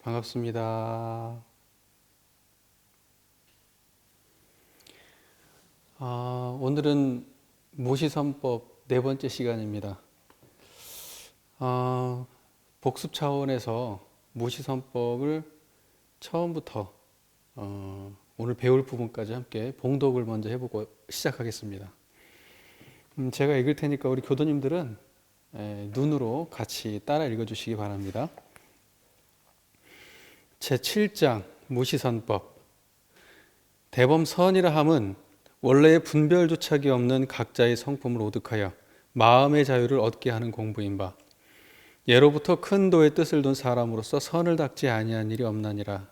반갑습니다. 오늘은 모시선법 네 번째 시간입니다. 복습 차원에서 모시선법을 처음부터 오늘 배울 부분까지 함께 봉독을 먼저 해보고 시작하겠습니다. 제가 읽을 테니까 우리 교도님들은 눈으로 같이 따라 읽어주시기 바랍니다. 제7장 모시선법. 대범선이라 함은 원래의 분별조차기 없는 각자의 성품을 오득하여 마음의 자유를 얻게 하는 공부인 바, 예로부터 큰 도의 뜻을 둔 사람으로서 선을 닦지 아니한 일이 없나니라.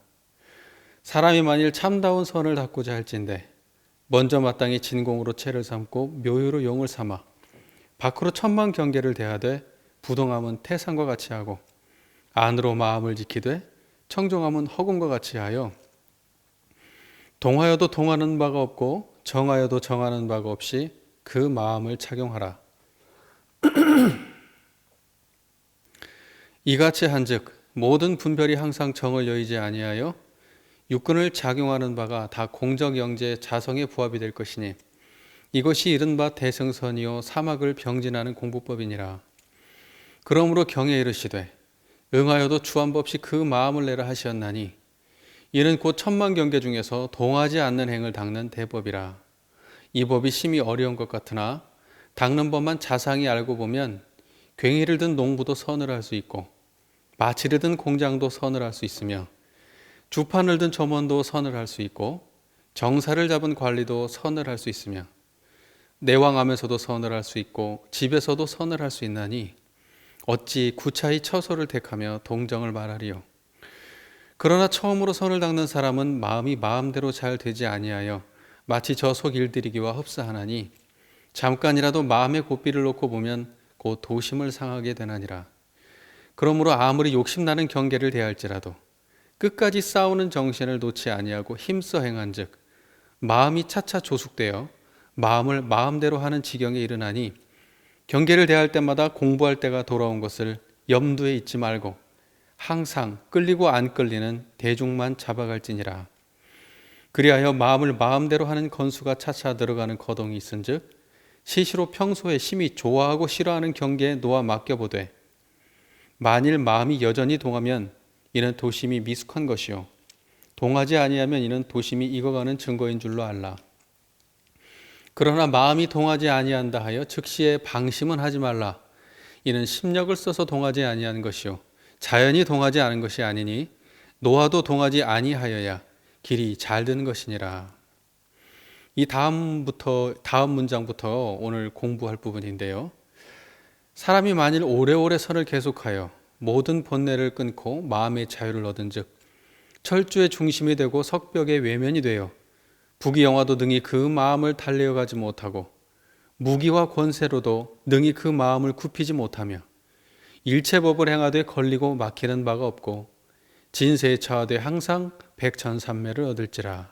사람이 만일 참다운 선을 닦고자 할진대 먼저 마땅히 진공으로 채를 삼고 묘유로 용을 삼아 밖으로 천만 경계를 대하되 부동함은 태산과 같이 하고 안으로 마음을 지키되 청종함은 허공과 같이 하여 동하여도 동하는 바가 없고 정하여도 정하는 바가 없이 그 마음을 착용하라. 이같이 한즉 모든 분별이 항상 정을 여의지 아니하여 육근을 작용하는 바가 다 공적 영재 자성의 부합이 될 것이니 이것이 이른바 대승선이요 사막을 병진하는 공부법이니라. 그러므로 경에 이르시되 응하여도 주안법 없이 그 마음을 내라 하시었나니 이는 곧 천만 경계 중에서 동하지 않는 행을 닦는 대법이라. 이 법이 심히 어려운 것 같으나 닦는 법만 자상히 알고 보면 괭이를 든 농부도 선을 할 수 있고 마치를 든 공장도 선을 할 수 있으며 주판을 든 점원도 선을 할 수 있고 정사를 잡은 관리도 선을 할 수 있으며 내왕함에서도 선을 할 수 있고 집에서도 선을 할 수 있나니 어찌 구차히 처소를 택하며 동정을 말하리요. 그러나 처음으로 선을 닦는 사람은 마음이 마음대로 잘 되지 아니하여 마치 저 속 일들이기와 흡사하나니 잠깐이라도 마음의 고삐를 놓고 보면 곧 도심을 상하게 되나니라. 그러므로 아무리 욕심나는 경계를 대할지라도 끝까지 싸우는 정신을 놓지 아니하고 힘써 행한즉 마음이 차차 조숙되어 마음을 마음대로 하는 지경에 이르나니 경계를 대할 때마다 공부할 때가 돌아온 것을 염두에 잊지 말고 항상 끌리고 안 끌리는 대중만 잡아갈지니라. 그리하여 마음을 마음대로 하는 건수가 차차 들어가는 거동이 있은즉 시시로 평소에 심히 좋아하고 싫어하는 경계에 놓아 맡겨보되 만일 마음이 여전히 동하면 이는 도심이 미숙한 것이요 동하지 아니하면 이는 도심이 익어가는 증거인 줄로 알라. 그러나 마음이 동하지 아니한다 하여 즉시에 방심은 하지 말라. 이는 심력을 써서 동하지 아니한 것이요 자연히 동하지 않은 것이 아니니 노하도 동하지 아니하여야 길이 잘 되는 것이니라. 이 다음 문장부터 오늘 공부할 부분인데요. 사람이 만일 오래오래 선을 계속하여 모든 번뇌를 끊고 마음의 자유를 얻은즉 철주의 중심이 되고 석벽의 외면이 되어 부귀영화도 능히 그 마음을 달래어 가지 못하고 무기와 권세로도 능히 그 마음을 굽히지 못하며 일체법을 행하되 걸리고 막히는 바가 없고 진세에 처하되 항상 백천삼매를 얻을지라.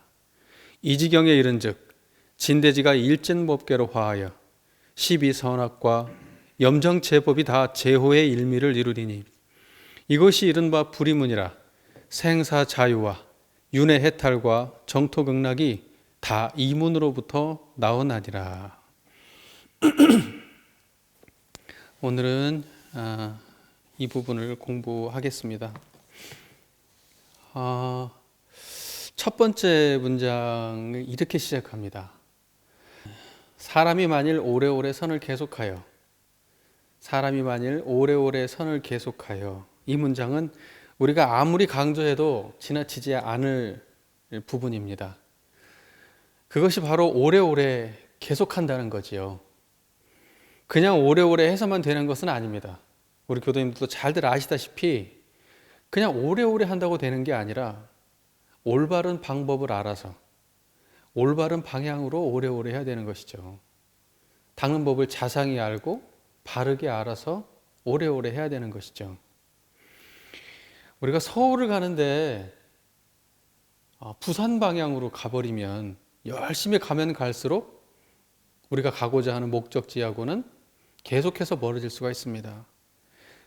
이 지경에 이른즉 진대지가 일진법계로 화하여 12선악과 염정제법이 다 제호의 일미를 이루리니 이것이 이른바 불이문이라. 생사자유와 윤회해탈과 정토극락이 다 이문으로부터 나오나니라. 오늘은 이 부분을 공부하겠습니다. 첫 번째 문장을 이렇게 시작합니다. 사람이 만일 오래오래 선을 계속하여 이 문장은 우리가 아무리 강조해도 지나치지 않을 부분입니다. 그것이 바로 오래오래 계속한다는 거지요. 그냥 오래오래 해서만 되는 것은 아닙니다. 우리 교도님들도 잘들 아시다시피 그냥 오래오래 한다고 되는 게 아니라 올바른 방법을 알아서 올바른 방향으로 오래오래 해야 되는 것이죠. 닦는 법을 자상히 알고 바르게 알아서 오래오래 해야 되는 것이죠. 우리가 서울을 가는데 부산 방향으로 가버리면 열심히 가면 갈수록 우리가 가고자 하는 목적지하고는 계속해서 멀어질 수가 있습니다.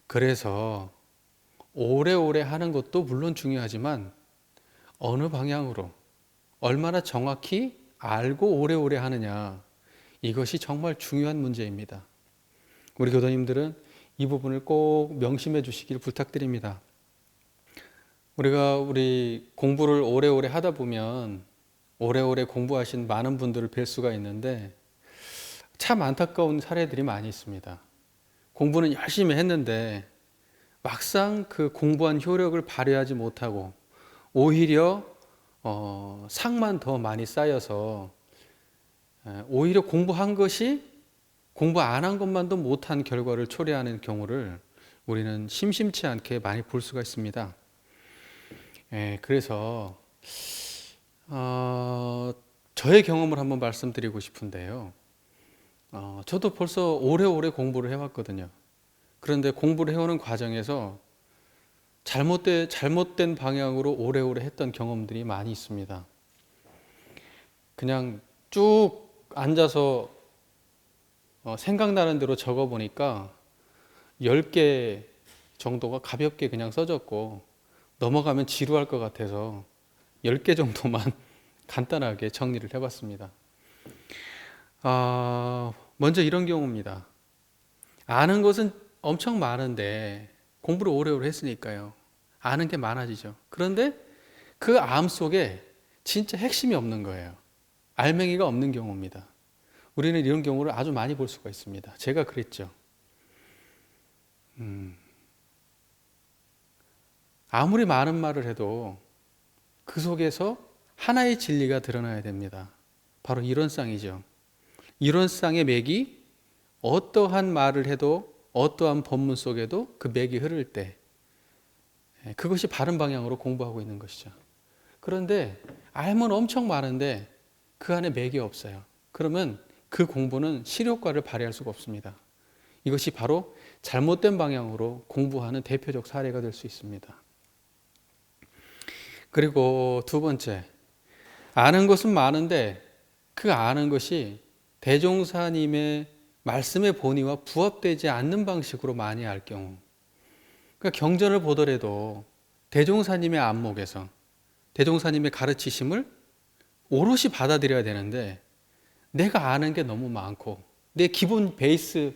그래서 오래오래 하는 것도 물론 중요하지만 어느 방향으로 얼마나 정확히 알고 오래오래 하느냐, 이것이 정말 중요한 문제입니다. 우리 교도님들은 이 부분을 꼭 명심해 주시길 부탁드립니다. 우리 공부를 오래오래 하다 보면 오래오래 공부하신 많은 분들을 뵐 수가 있는데 참 안타까운 사례들이 많이 있습니다. 공부는 열심히 했는데 막상 그 공부한 효력을 발휘하지 못하고 오히려 상만 더 많이 쌓여서 오히려 공부한 것이 공부 안 한 것만도 못한 결과를 초래하는 경우를 우리는 심심치 않게 많이 볼 수가 있습니다. 그래서 저의 경험을 한번 말씀드리고 싶은데요. 저도 벌써 오래오래 공부를 해왔거든요. 그런데 공부를 해오는 과정에서 잘못된 방향으로 오래오래 했던 경험들이 많이 있습니다. 그냥 쭉 앉아서 생각나는 대로 적어보니까 10개 정도가 가볍게 그냥 써졌고 넘어가면 지루할 것 같아서 10개 정도만 간단하게 정리를 해봤습니다. 먼저 이런 경우입니다. 아는 것은 엄청 많은데 공부를 오래오래 했으니까요. 아는 게 많아지죠. 그런데 그 암 속에 진짜 핵심이 없는 거예요. 알맹이가 없는 경우입니다. 우리는 이런 경우를 아주 많이 볼 수가 있습니다. 제가 그랬죠. 아무리 많은 말을 해도 그 속에서 하나의 진리가 드러나야 됩니다. 바로 이론상이죠. 이론상의 맥이 어떠한 말을 해도 어떠한 법문 속에도 그 맥이 흐를 때 그것이 바른 방향으로 공부하고 있는 것이죠. 그런데 알면 엄청 많은데 그 안에 맥이 없어요. 그러면 그 공부는 실효과를 발휘할 수가 없습니다. 이것이 바로 잘못된 방향으로 공부하는 대표적 사례가 될 수 있습니다. 그리고 두 번째, 아는 것은 많은데 그 아는 것이 대종사님의 말씀의 본의와 부합되지 않는 방식으로 많이 알 경우, 그러니까 경전을 보더라도 대종사님의 안목에서 대종사님의 가르치심을 오롯이 받아들여야 되는데 내가 아는 게 너무 많고 내 기본 베이스,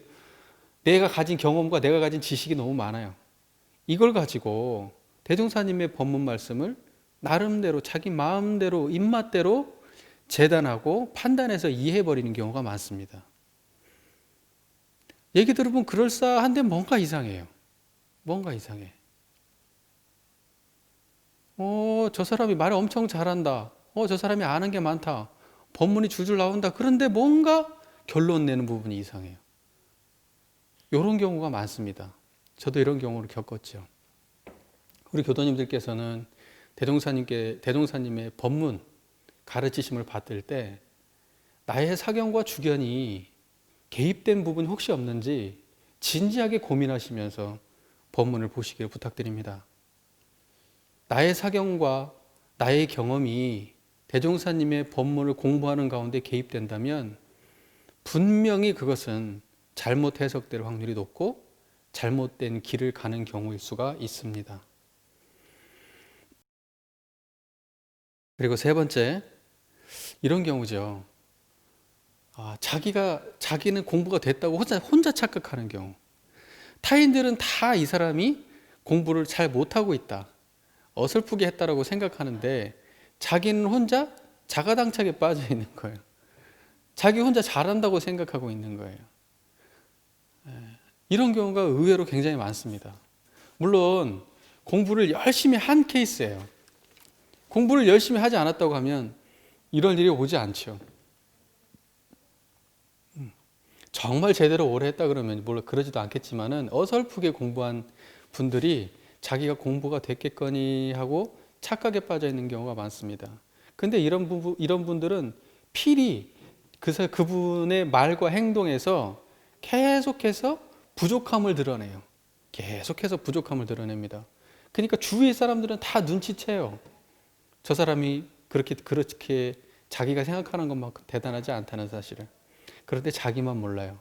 내가 가진 경험과 내가 가진 지식이 너무 많아요. 이걸 가지고 대종사님의 법문 말씀을 나름대로 자기 마음대로 입맛대로 재단하고 판단해서 이해해버리는 경우가 많습니다. 얘기 들어보면 그럴싸한데 뭔가 이상해요. 뭔가 이상해. 저 사람이 말을 엄청 잘한다. 저 사람이 아는 게 많다. 법문이 줄줄 나온다. 그런데 뭔가 결론 내는 부분이 이상해요. 이런 경우가 많습니다. 저도 이런 경우를 겪었죠. 우리 교도님들께서는 대종사님의 법문 가르치심을 받을 때 나의 사경과 주견이 개입된 부분이 혹시 없는지 진지하게 고민하시면서 법문을 보시기를 부탁드립니다. 나의 사경과 나의 경험이 대종사님의 법문을 공부하는 가운데 개입된다면 분명히 그것은 잘못 해석될 확률이 높고 잘못된 길을 가는 경우일 수가 있습니다. 그리고 세 번째, 이런 경우죠. 자기는 공부가 됐다고 혼자 착각하는 경우. 타인들은 다 이 사람이 공부를 잘 못하고 있다, 어설프게 했다라고 생각하는데 자기는 혼자 자가당착에 빠져 있는 거예요. 자기 혼자 잘한다고 생각하고 있는 거예요. 이런 경우가 의외로 굉장히 많습니다. 물론 공부를 열심히 한 케이스예요. 공부를 열심히 하지 않았다고 하면 이런 일이 오지 않죠. 정말 제대로 오래 했다 그러면 물론 그러지도 않겠지만은 어설프게 공부한 분들이 자기가 공부가 됐겠거니 하고 착각에 빠져 있는 경우가 많습니다. 근데 이런 분들은 필히 그분의 말과 행동에서 계속해서 부족함을 드러내요. 계속해서 부족함을 드러냅니다. 그러니까 주위의 사람들은 다 눈치채요. 저 사람이 그렇게 자기가 생각하는 것만큼 대단하지 않다는 사실을. 그런데 자기만 몰라요.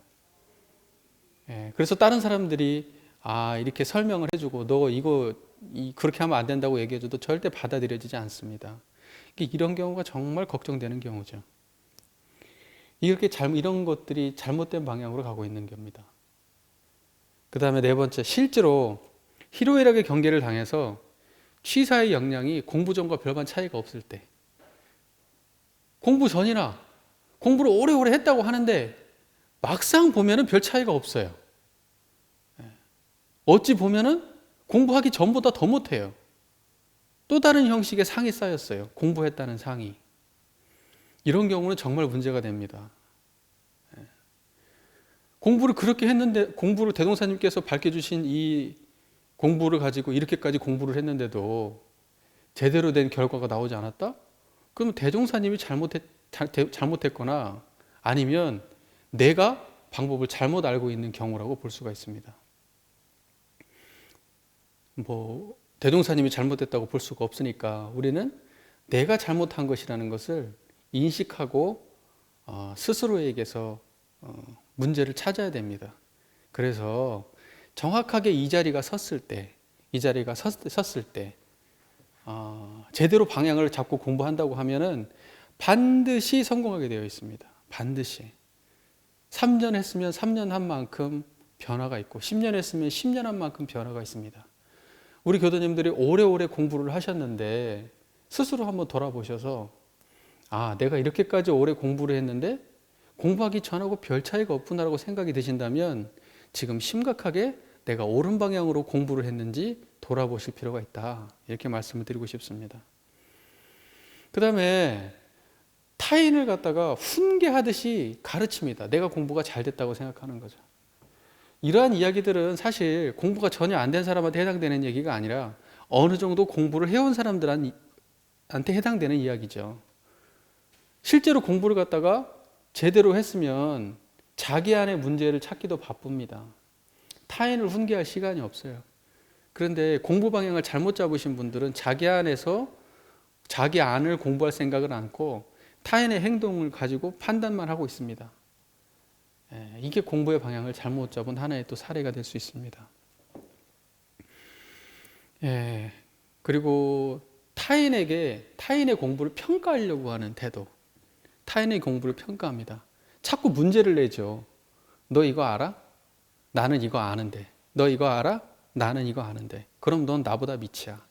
예, 그래서 다른 사람들이 이렇게 설명을 해주고 너 이거 그렇게 하면 안 된다고 얘기해줘도 절대 받아들여지지 않습니다. 이런 경우가 정말 걱정되는 경우죠. 이런 것들이 잘못된 방향으로 가고 있는 겁니다. 그 다음에 네 번째, 실제로 희로애락의 경계를 당해서 취사의 역량이 공부 전과 별반 차이가 없을 때, 공부 전이나 공부를 오래오래 했다고 하는데 막상 보면은 별 차이가 없어요. 어찌 보면은 공부하기 전보다 더 못해요. 또 다른 형식의 상이 쌓였어요. 공부했다는 상이. 이런 경우는 정말 문제가 됩니다. 공부를 그렇게 했는데, 공부를 대동사님께서 밝혀주신 이 공부를 가지고 이렇게까지 공부를 했는데도 제대로 된 결과가 나오지 않았다? 그러면 대종사님이 잘못했거나 아니면 내가 방법을 잘못 알고 있는 경우라고 볼 수가 있습니다. 대종사님이 잘못했다고 볼 수가 없으니까 우리는 내가 잘못한 것이라는 것을 인식하고 스스로에게서 문제를 찾아야 됩니다. 그래서 정확하게 이 자리가 섰을 때 제대로 방향을 잡고 공부한다고 하면은 반드시 성공하게 되어 있습니다. 반드시. 3년 했으면 3년 한 만큼 변화가 있고 10년 했으면 10년 한 만큼 변화가 있습니다. 우리 교도님들이 오래오래 공부를 하셨는데 스스로 한번 돌아보셔서 내가 이렇게까지 오래 공부를 했는데 공부하기 전하고 별 차이가 없구나라고 생각이 드신다면 지금 심각하게 내가 옳은 방향으로 공부를 했는지 돌아보실 필요가 있다. 이렇게 말씀을 드리고 싶습니다. 그 다음에 타인을 갖다가 훈계하듯이 가르칩니다. 내가 공부가 잘 됐다고 생각하는 거죠. 이러한 이야기들은 사실 공부가 전혀 안 된 사람한테 해당되는 얘기가 아니라 어느 정도 공부를 해온 사람들한테 해당되는 이야기죠. 실제로 공부를 갖다가 제대로 했으면 자기 안의 문제를 찾기도 바쁩니다. 타인을 훈계할 시간이 없어요. 그런데 공부 방향을 잘못 잡으신 분들은 자기 안에서 자기 안을 공부할 생각을 않고 타인의 행동을 가지고 판단만 하고 있습니다. 이게 공부의 방향을 잘못 잡은 하나의 또 사례가 될 수 있습니다. 그리고 타인의 공부를 평가하려고 하는 태도, 타인의 공부를 평가합니다. 자꾸 문제를 내죠. 너 이거 알아? 나는 이거 아는데. 너 이거 알아? 나는 이거 아는데. 그럼 넌 나보다 밑이야.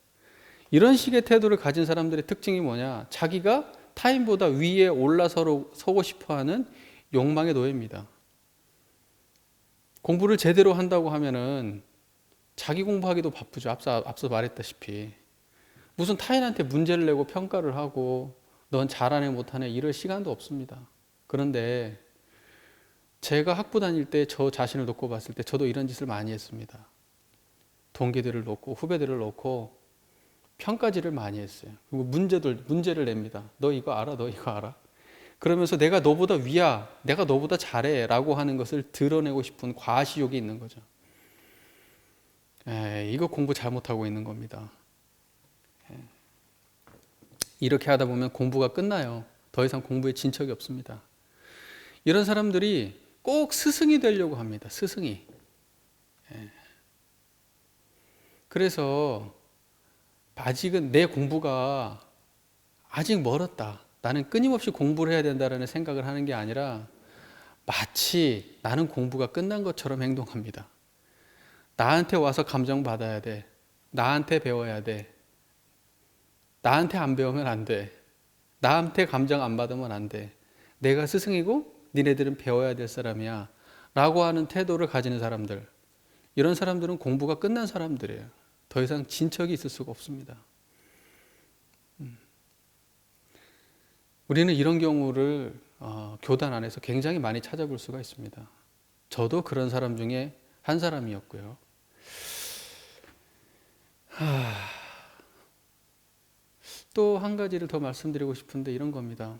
이런 식의 태도를 가진 사람들의 특징이 뭐냐? 자기가 타인보다 위에 올라서고 싶어하는 욕망의 노예입니다. 공부를 제대로 한다고 하면은 자기 공부하기도 바쁘죠. 앞서 말했다시피. 무슨 타인한테 문제를 내고 평가를 하고 넌 잘하네 못하네 이럴 시간도 없습니다. 그런데 제가 학부 다닐 때 저 자신을 놓고 봤을 때 저도 이런 짓을 많이 했습니다. 동기들을 놓고 후배들을 놓고 평가질을 많이 했어요. 그리고 문제를 냅니다. 너 이거 알아? 너 이거 알아? 그러면서 내가 너보다 위야, 내가 너보다 잘해 라고 하는 것을 드러내고 싶은 과시욕이 있는 거죠. 이거 공부 잘못하고 있는 겁니다. 이렇게 하다 보면 공부가 끝나요. 더 이상 공부에 진척이 없습니다. 이런 사람들이 꼭 스승이 되려고 합니다. 스승이. 그래서 아직은 내 공부가 아직 멀었다. 나는 끊임없이 공부를 해야 된다는 생각을 하는 게 아니라 마치 나는 공부가 끝난 것처럼 행동합니다. 나한테 와서 감정받아야 돼. 나한테 배워야 돼. 나한테 안 배우면 안 돼. 나한테 감정 안 받으면 안 돼. 내가 스승이고 니네들은 배워야 될 사람이야. 라고 하는 태도를 가지는 사람들. 이런 사람들은 공부가 끝난 사람들이에요. 더 이상 진척이 있을 수가 없습니다. 우리는 이런 경우를 교단 안에서 굉장히 많이 찾아볼 수가 있습니다. 저도 그런 사람 중에 한 사람이었고요. 또 한 가지를 더 말씀드리고 싶은데 이런 겁니다.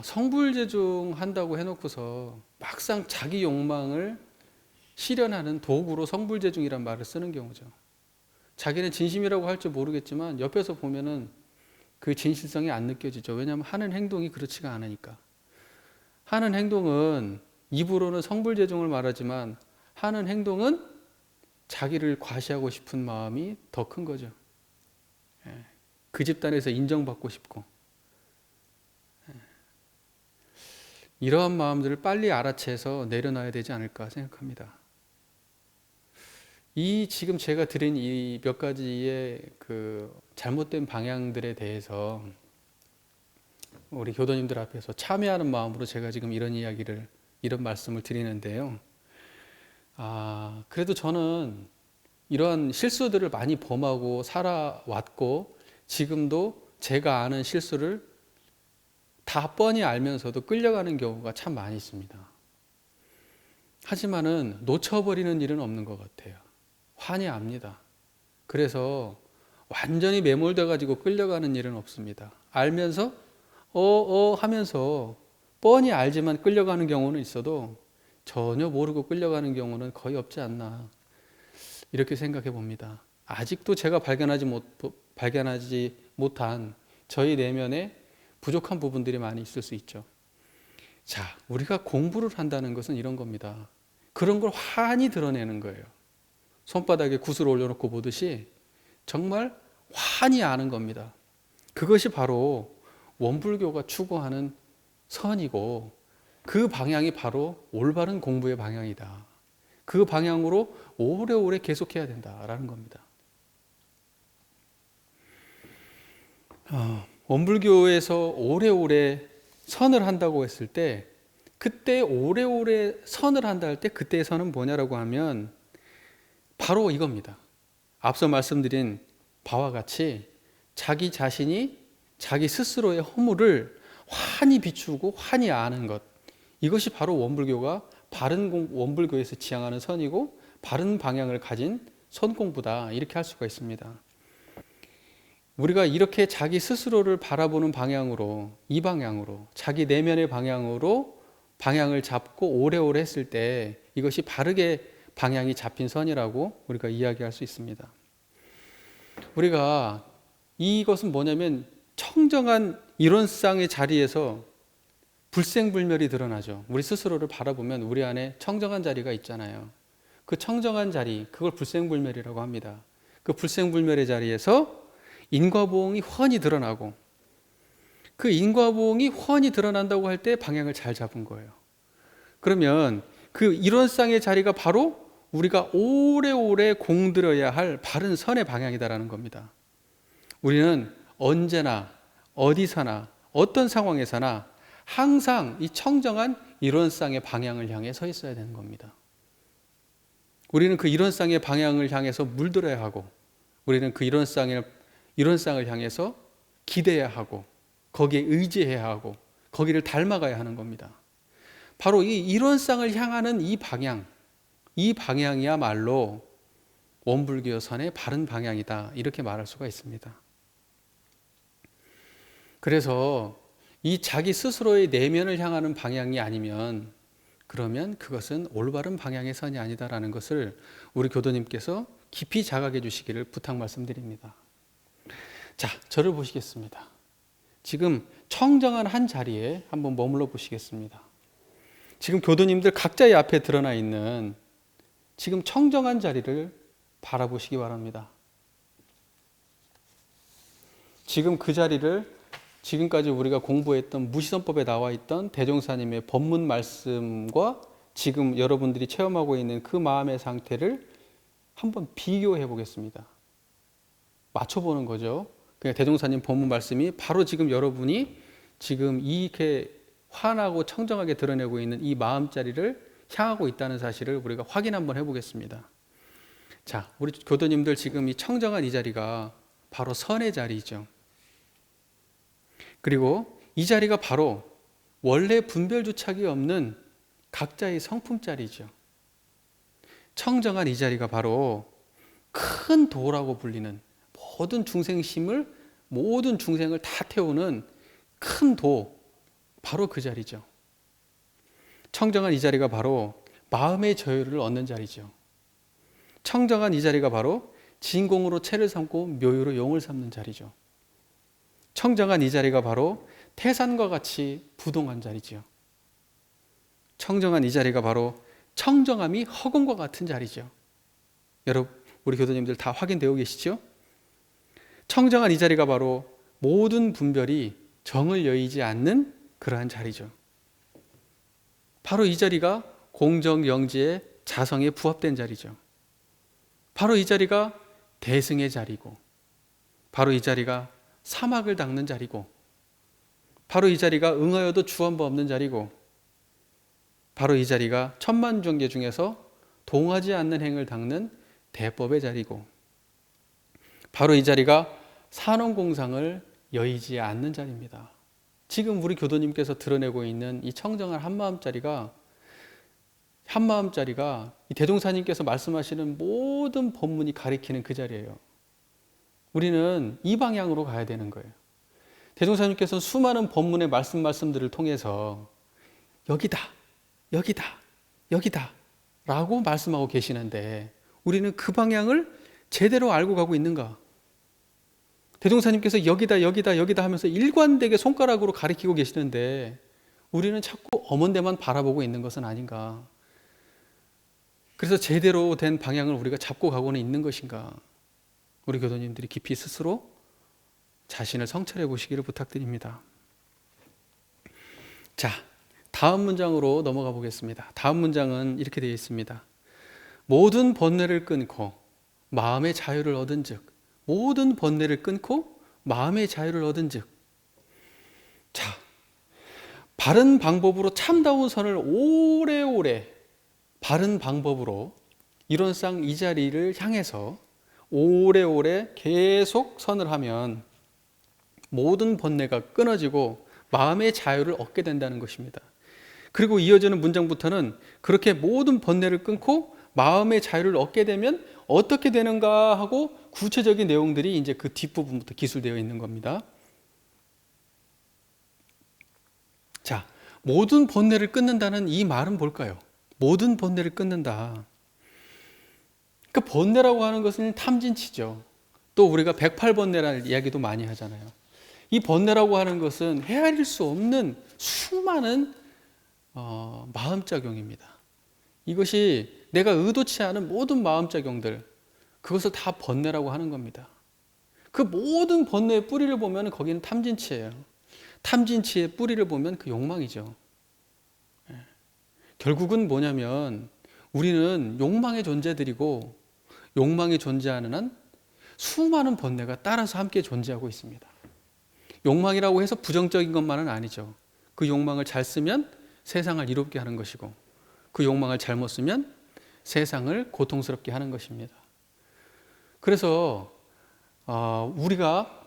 성불재중 한다고 해놓고서 막상 자기 욕망을 실현하는 도구로 성불재중이란 말을 쓰는 경우죠. 자기는 진심이라고 할지 모르겠지만 옆에서 보면은 그 진실성이 안 느껴지죠. 왜냐하면 하는 행동이 그렇지가 않으니까. 하는 행동은 입으로는 성불재중을 말하지만 하는 행동은 자기를 과시하고 싶은 마음이 더 큰 거죠. 그 집단에서 인정받고 싶고, 이러한 마음들을 빨리 알아채서 내려놔야 되지 않을까 생각합니다. 이 지금 제가 드린 이 몇 가지의 그 잘못된 방향들에 대해서 우리 교도님들 앞에서 참여하는 마음으로 제가 지금 이런 말씀을 드리는데요. 그래도 저는 이러한 실수들을 많이 범하고 살아왔고, 지금도 제가 아는 실수를 다 뻔히 알면서도 끌려가는 경우가 참 많이 있습니다. 하지만은 놓쳐버리는 일은 없는 것 같아요. 환히 압니다. 그래서 완전히 매몰돼 가지고 끌려가는 일은 없습니다. 알면서 하면서 뻔히 알지만 끌려가는 경우는 있어도 전혀 모르고 끌려가는 경우는 거의 없지 않나, 이렇게 생각해 봅니다. 아직도 제가 발견하지 못한 저희 내면에 부족한 부분들이 많이 있을 수 있죠. 자, 우리가 공부를 한다는 것은 이런 겁니다. 그런 걸 환히 드러내는 거예요. 손바닥에 굿을 올려놓고 보듯이 정말 환히 아는 겁니다. 그것이 바로 원불교가 추구하는 선이고, 그 방향이 바로 올바른 공부의 방향이다. 그 방향으로 오래오래 계속해야 된다라는 겁니다. 원불교에서 오래오래 선을 한다고 했을 때, 그때 오래오래 선을 한다 할 때 그때의 선은 뭐냐라고 하면 바로 이겁니다. 앞서 말씀드린 바와 같이 자기 자신이 자기 스스로의 허물을 환히 비추고 환히 아는 것, 이것이 바로 원불교가 원불교에서 지향하는 선이고 바른 방향을 가진 선공부다, 이렇게 할 수가 있습니다. 우리가 이렇게 자기 스스로를 바라보는 방향으로, 이 방향으로, 자기 내면의 방향으로 방향을 잡고 오래오래 했을 때 이것이 바르게 방향이 잡힌 선이라고 우리가 이야기할 수 있습니다. 우리가 이것은 뭐냐면 청정한 이론상의 자리에서 불생불멸이 드러나죠. 우리 스스로를 바라보면 우리 안에 청정한 자리가 있잖아요. 그 청정한 자리, 그걸 불생불멸이라고 합니다. 그 불생불멸의 자리에서 인과보응이 훤히 드러나고, 그 인과보응이 훤히 드러난다고 할 때 방향을 잘 잡은 거예요. 그러면 그 이론상의 자리가 바로 우리가 오래오래 공들여야 할 바른 선의 방향이다라는 겁니다. 우리는 언제나 어디서나 어떤 상황에서나 항상 이 청정한 이론상의 방향을 향해 서 있어야 되는 겁니다. 우리는 그 이론상의 방향을 향해서 물들어야 하고, 우리는 그 이론상을 향해서 기대야 하고, 거기에 의지해야 하고, 거기를 닮아가야 하는 겁니다. 바로 이 이론상을 향하는 이 방향이야말로 원불교 선의 바른 방향이다, 이렇게 말할 수가 있습니다. 그래서 이 자기 스스로의 내면을 향하는 방향이 아니면, 그러면 그것은 올바른 방향의 선이 아니다라는 것을 우리 교도님께서 깊이 자각해 주시기를 부탁 말씀드립니다. 자, 저를 보시겠습니다. 지금 청정한 한 자리에 한번 머물러 보시겠습니다. 지금 교도님들 각자의 앞에 드러나 있는 지금 청정한 자리를 바라보시기 바랍니다. 지금 그 자리를 지금까지 우리가 공부했던 무시선법에 나와 있던 대종사님의 법문 말씀과 지금 여러분들이 체험하고 있는 그 마음의 상태를 한번 비교해 보겠습니다. 맞춰보는 거죠. 그러니까 대종사님 법문 말씀이 바로 지금 여러분이 지금 이렇게 환하고 청정하게 드러내고 있는 이 마음자리를 향하고 있다는 사실을 우리가 확인 한번 해보겠습니다. 자, 우리 교도님들 지금 이 청정한 이 자리가 바로 선의 자리죠. 그리고 이 자리가 바로 원래 분별주착이 없는 각자의 성품 자리죠. 청정한 이 자리가 바로 큰 도라고 불리는 모든 중생을 다 태우는 큰 도, 바로 그 자리죠. 청정한 이 자리가 바로 마음의 자유를 얻는 자리죠. 청정한 이 자리가 바로 진공으로 채를 삼고 묘유로 용을 삼는 자리죠. 청정한 이 자리가 바로 태산과 같이 부동한 자리죠. 청정한 이 자리가 바로 청정함이 허공과 같은 자리죠. 여러분, 우리 교도님들 다 확인되고 계시죠? 청정한 이 자리가 바로 모든 분별이 정을 여의지 않는 그러한 자리죠. 바로 이 자리가 공정영지의 자성에 부합된 자리죠. 바로 이 자리가 대승의 자리고, 바로 이 자리가 사막을 닦는 자리고, 바로 이 자리가 응하여도 주원바 없는 자리고, 바로 이 자리가 천만종계 중에서 동하지 않는 행을 닦는 대법의 자리고, 바로 이 자리가 산원공상을 여의지 않는 자리입니다. 지금 우리 교도님께서 드러내고 있는 이 청정한 한마음짜리가 이 대종사님께서 말씀하시는 모든 법문이 가리키는 그 자리예요. 우리는 이 방향으로 가야 되는 거예요. 대종사님께서는 수많은 법문의 말씀들을 통해서 여기다, 여기다, 여기다 라고 말씀하고 계시는데 우리는 그 방향을 제대로 알고 가고 있는가? 대종사님께서 여기다, 여기다, 여기다 하면서 일관되게 손가락으로 가리키고 계시는데 우리는 자꾸 엄한 데만 바라보고 있는 것은 아닌가? 그래서 제대로 된 방향을 우리가 잡고 가고는 있는 것인가? 우리 교도님들이 깊이 스스로 자신을 성찰해 보시기를 부탁드립니다. 자, 다음 문장으로 넘어가 보겠습니다. 다음 문장은 이렇게 되어 있습니다. 모든 번뇌를 끊고 마음의 자유를 얻은 즉, 모든 번뇌를 끊고 마음의 자유를 얻은 즉. 자, 바른 방법으로 참다운 선을 오래오래 바른 방법으로 이론상 이 자리를 향해서 오래오래 계속 선을 하면 모든 번뇌가 끊어지고 마음의 자유를 얻게 된다는 것입니다. 그리고 이어지는 문장부터는 그렇게 모든 번뇌를 끊고 마음의 자유를 얻게 되면 어떻게 되는가 하고 구체적인 내용들이 이제 그 뒷부분부터 기술되어 있는 겁니다. 자, 모든 번뇌를 끊는다는 이 말은 뭘까요? 모든 번뇌를 끊는다. 그 번뇌라고 하는 것은 탐진치죠. 또 우리가 108번뇌라는 이야기도 많이 하잖아요. 이 번뇌라고 하는 것은 헤아릴 수 없는 수많은 마음작용입니다. 이것이 내가 의도치 않은 모든 마음작용들, 그것을 다 번뇌라고 하는 겁니다. 그 모든 번뇌의 뿌리를 보면 거기는 탐진치예요. 탐진치의 뿌리를 보면 그 욕망이죠. 결국은 뭐냐면 우리는 욕망의 존재들이고 욕망이 존재하는 한 수많은 번뇌가 따라서 함께 존재하고 있습니다. 욕망이라고 해서 부정적인 것만은 아니죠. 그 욕망을 잘 쓰면 세상을 이롭게 하는 것이고 그 욕망을 잘못 쓰면 세상을 고통스럽게 하는 것입니다. 그래서 우리가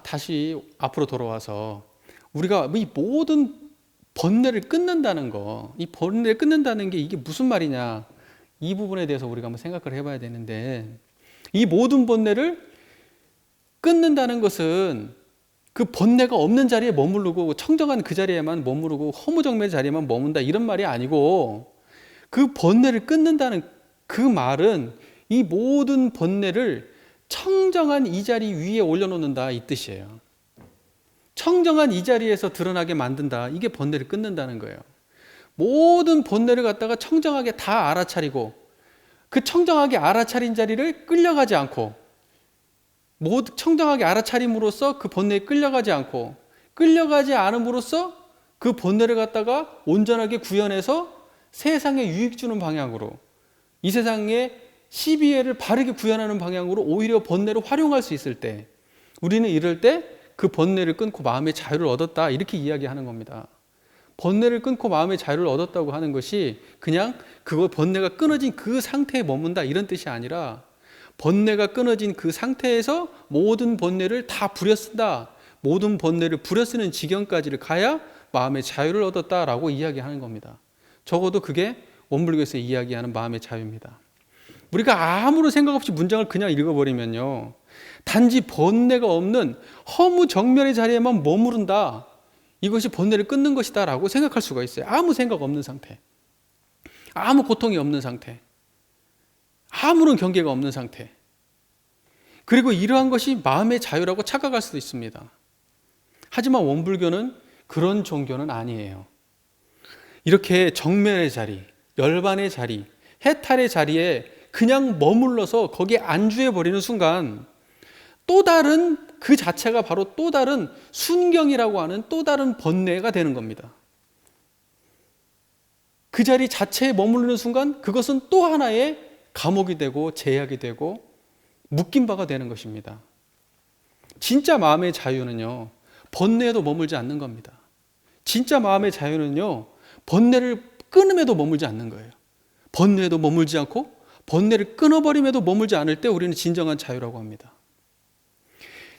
다시 앞으로 돌아와서 우리가 이 모든 번뇌를 끊는다는 거, 이 번뇌를 끊는다는 게 이게 무슨 말이냐, 이 부분에 대해서 우리가 한번 생각을 해봐야 되는데, 이 모든 번뇌를 끊는다는 것은 그 번뇌가 없는 자리에 머무르고 청정한 그 자리에만 머무르고 허무정매 자리에만 머문다 이런 말이 아니고, 그 번뇌를 끊는다는 그 말은 이 모든 번뇌를 청정한 이 자리 위에 올려놓는다 이 뜻이에요. 청정한 이 자리에서 드러나게 만든다. 이게 번뇌를 끊는다는 거예요. 모든 번뇌를 갖다가 청정하게 다 알아차리고 그 청정하게 알아차린 자리를 끌려가지 않고 청정하게 알아차림으로써 그 번뇌에 끌려가지 않고 끌려가지 않음으로써 그 번뇌를 갖다가 온전하게 구현해서 세상에 유익 주는 방향으로 이 세상에 시비애를 바르게 구현하는 방향으로 오히려 번뇌를 활용할 수 있을 때 우리는 이럴 때 그 번뇌를 끊고 마음의 자유를 얻었다 이렇게 이야기하는 겁니다. 번뇌를 끊고 마음의 자유를 얻었다고 하는 것이 그냥 그거 번뇌가 끊어진 그 상태에 머문다 이런 뜻이 아니라 번뇌가 끊어진 그 상태에서 모든 번뇌를 다 부려쓴다. 모든 번뇌를 부려쓰는 지경까지를 가야 마음의 자유를 얻었다라고 이야기하는 겁니다. 적어도 그게 원불교에서 이야기하는 마음의 자유입니다. 우리가 아무런 생각 없이 문장을 그냥 읽어버리면요, 단지 번뇌가 없는 허무정면의 자리에만 머무른다, 이것이 번뇌를 끊는 것이다 라고 생각할 수가 있어요. 아무 생각 없는 상태, 아무 고통이 없는 상태, 아무런 경계가 없는 상태. 그리고 이러한 것이 마음의 자유라고 착각할 수도 있습니다. 하지만 원불교는 그런 종교는 아니에요. 이렇게 정멸의 자리, 열반의 자리, 해탈의 자리에 그냥 머물러서 거기에 안주해버리는 순간 또 다른, 그 자체가 바로 또 다른 순경이라고 하는 또 다른 번뇌가 되는 겁니다. 그 자리 자체에 머무르는 순간 그것은 또 하나의 감옥이 되고 제약이 되고 묶인 바가 되는 것입니다. 진짜 마음의 자유는요, 번뇌에도 머물지 않는 겁니다. 진짜 마음의 자유는요, 번뇌를 끊음에도 머물지 않는 거예요. 번뇌에도 머물지 않고 번뇌를 끊어버림에도 머물지 않을 때 우리는 진정한 자유라고 합니다.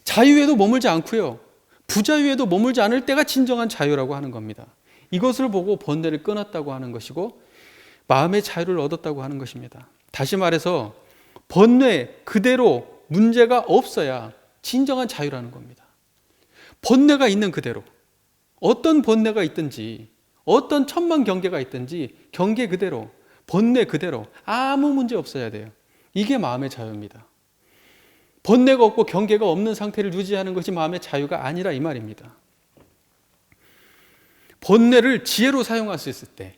자유에도 머물지 않고요, 부자유에도 머물지 않을 때가 진정한 자유라고 하는 겁니다. 이것을 보고 번뇌를 끊었다고 하는 것이고 마음의 자유를 얻었다고 하는 것입니다. 다시 말해서 번뇌 그대로 문제가 없어야 진정한 자유라는 겁니다. 번뇌가 있는 그대로, 어떤 번뇌가 있든지, 어떤 천만 경계가 있든지 경계 그대로, 번뇌 그대로 아무 문제 없어야 돼요. 이게 마음의 자유입니다. 번뇌가 없고 경계가 없는 상태를 유지하는 것이 마음의 자유가 아니라 이 말입니다. 번뇌를 지혜로 사용할 수 있을 때,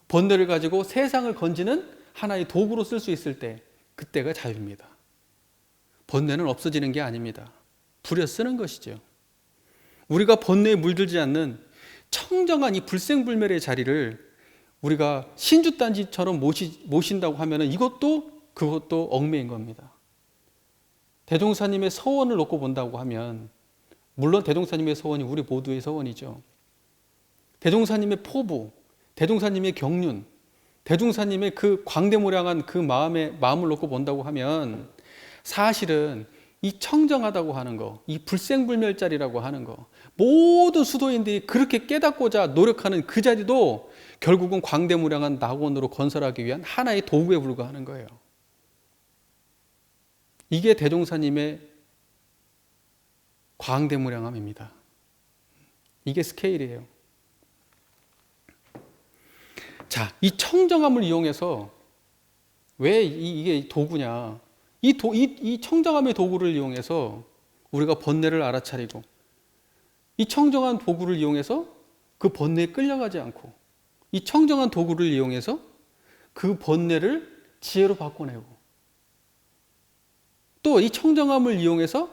번뇌를 가지고 세상을 건지는 하나의 도구로 쓸 수 있을 때, 그때가 자유입니다. 번뇌는 없어지는 게 아닙니다. 부려 쓰는 것이죠. 우리가 번뇌에 물들지 않는 청정한 이 불생불멸의 자리를 우리가 신주단지처럼 모신다고 하면 그것도 얽매인 겁니다. 대종사님의 서원을 놓고 본다고 하면, 물론 대종사님의 서원이 우리 모두의 서원이죠. 대종사님의 포부, 대종사님의 경륜, 대종사님의 그 광대무량한 그 마음을 놓고 본다고 하면 사실은 이 청정하다고 하는 거, 이 불생불멸자리라고 하는 거, 모든 수도인들이 그렇게 깨닫고자 노력하는 그 자리도 결국은 광대무량한 낙원으로 건설하기 위한 하나의 도구에 불과하는 거예요. 이게 대종사님의 광대무량함입니다. 이게 스케일이에요. 자, 이 청정함을 이용해서 왜 이게 도구냐? 이 청정함의 도구를 이용해서 우리가 번뇌를 알아차리고, 이 청정한 도구를 이용해서 그 번뇌에 끌려가지 않고, 이 청정한 도구를 이용해서 그 번뇌를 지혜로 바꿔내고, 또 이 청정함을 이용해서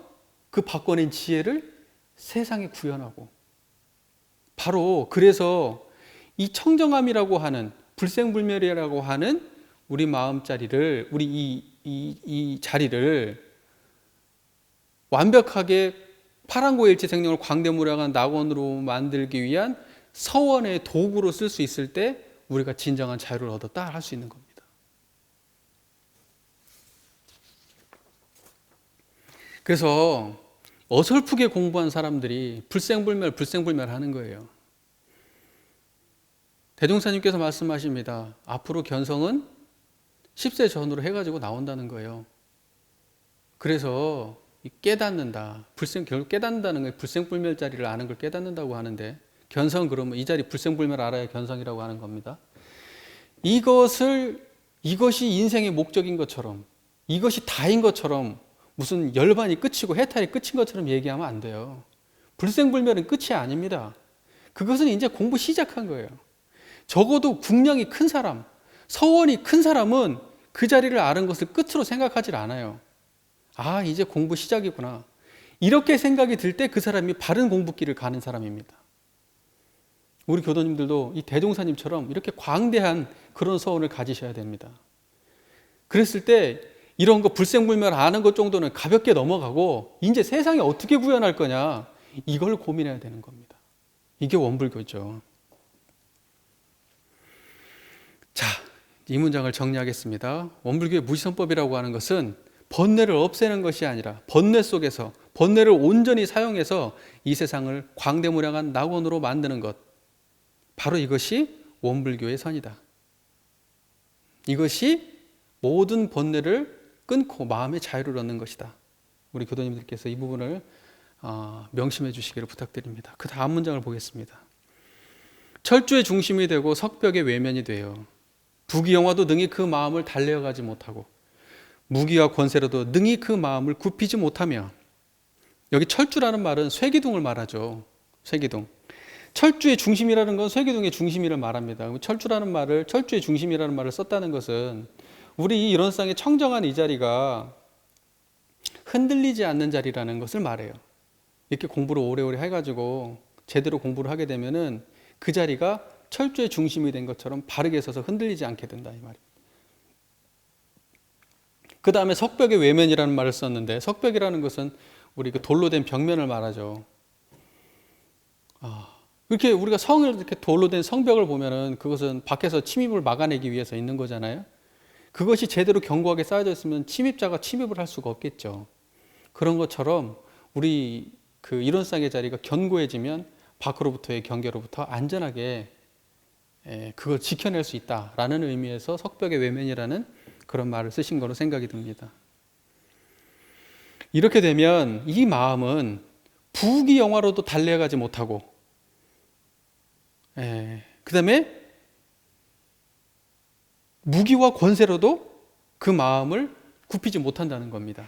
그 바꿔낸 지혜를 세상에 구현하고, 바로 그래서 이 청정함이라고 하는, 불생불멸이라고 하는 우리 마음자리를, 우리 이 자리를 완벽하게 파랑고일체 생명을 광대무량한 낙원으로 만들기 위한 서원의 도구로 쓸 수 있을 때 우리가 진정한 자유를 얻었다 할 수 있는 겁니다. 그래서 어설프게 공부한 사람들이 불생불멸 하는 거예요. 대종사님께서 말씀하십니다. 앞으로 견성은 10세 전으로 해가지고 나온다는 거예요. 그래서 깨닫는다. 결국 깨닫는다는 게 불생불멸 자리를 아는 걸 깨닫는다고 하는데, 견성 그러면 이 자리 불생불멸 알아야 견성이라고 하는 겁니다. 이것이 인생의 목적인 것처럼, 이것이 다인 것처럼, 무슨 열반이 끝이고 해탈이 끝인 것처럼 얘기하면 안 돼요. 불생불멸은 끝이 아닙니다. 그것은 이제 공부 시작한 거예요. 적어도 국량이 큰 사람, 서원이 큰 사람은 그 자리를 아는 것을 끝으로 생각하지 않아요. 아, 이제 공부 시작이구나. 이렇게 생각이 들 때 그 사람이 바른 공부길을 가는 사람입니다. 우리 교도님들도 이 대종사님처럼 이렇게 광대한 그런 서원을 가지셔야 됩니다. 그랬을 때 이런 거 불생불멸 아는 것 정도는 가볍게 넘어가고, 이제 세상에 어떻게 구현할 거냐, 이걸 고민해야 되는 겁니다. 이게 원불교죠. 자, 이 문장을 정리하겠습니다. 원불교의 무지선법이라고 하는 것은 번뇌를 없애는 것이 아니라 번뇌 속에서 번뇌를 온전히 사용해서 이 세상을 광대무량한 낙원으로 만드는 것, 바로 이것이 원불교의 선이다. 이것이 모든 번뇌를 끊고 마음의 자유를 얻는 것이다. 우리 교도님들께서 이 부분을 명심해 주시기를 부탁드립니다. 그 다음 문장을 보겠습니다. 철주의 중심이 되고 석벽의 외면이 돼요. 부귀영화도 능히 그 마음을 달래어가지 못하고 무기와 권세로도 능히 그 마음을 굽히지 못하며. 여기 철주라는 말은 쇠기둥을 말하죠. 쇠기둥. 철주의 중심이라는 건 쇠기둥의 중심이를 말합니다. 철주의 중심이라는 말을 썼다는 것은 우리 이 일원상의 청정한 이 자리가 흔들리지 않는 자리라는 것을 말해요. 이렇게 공부를 오래오래 해가지고 제대로 공부를 하게 되면은 그 자리가 철주의 중심이 된 것처럼 바르게 서서 흔들리지 않게 된다, 이 말이에요. 그 다음에 석벽의 외면이라는 말을 썼는데, 석벽이라는 것은 우리 그 돌로 된 벽면을 말하죠. 이렇게 우리가 성을 이렇게 돌로 된 성벽을 보면은 그것은 밖에서 침입을 막아내기 위해서 있는 거잖아요. 그것이 제대로 견고하게 쌓여져 있으면 침입자가 침입을 할 수가 없겠죠. 그런 것처럼 우리 그 일원상의 자리가 견고해지면 밖으로부터의 경계로부터 안전하게 그걸 지켜낼 수 있다라는 의미에서 석벽의 외면이라는 그런 말을 쓰신 거로 생각이 듭니다. 이렇게 되면 이 마음은 부귀영화로도 달래어가지 못하고, 그 다음에 무기와 권세로도 그 마음을 굽히지 못한다는 겁니다.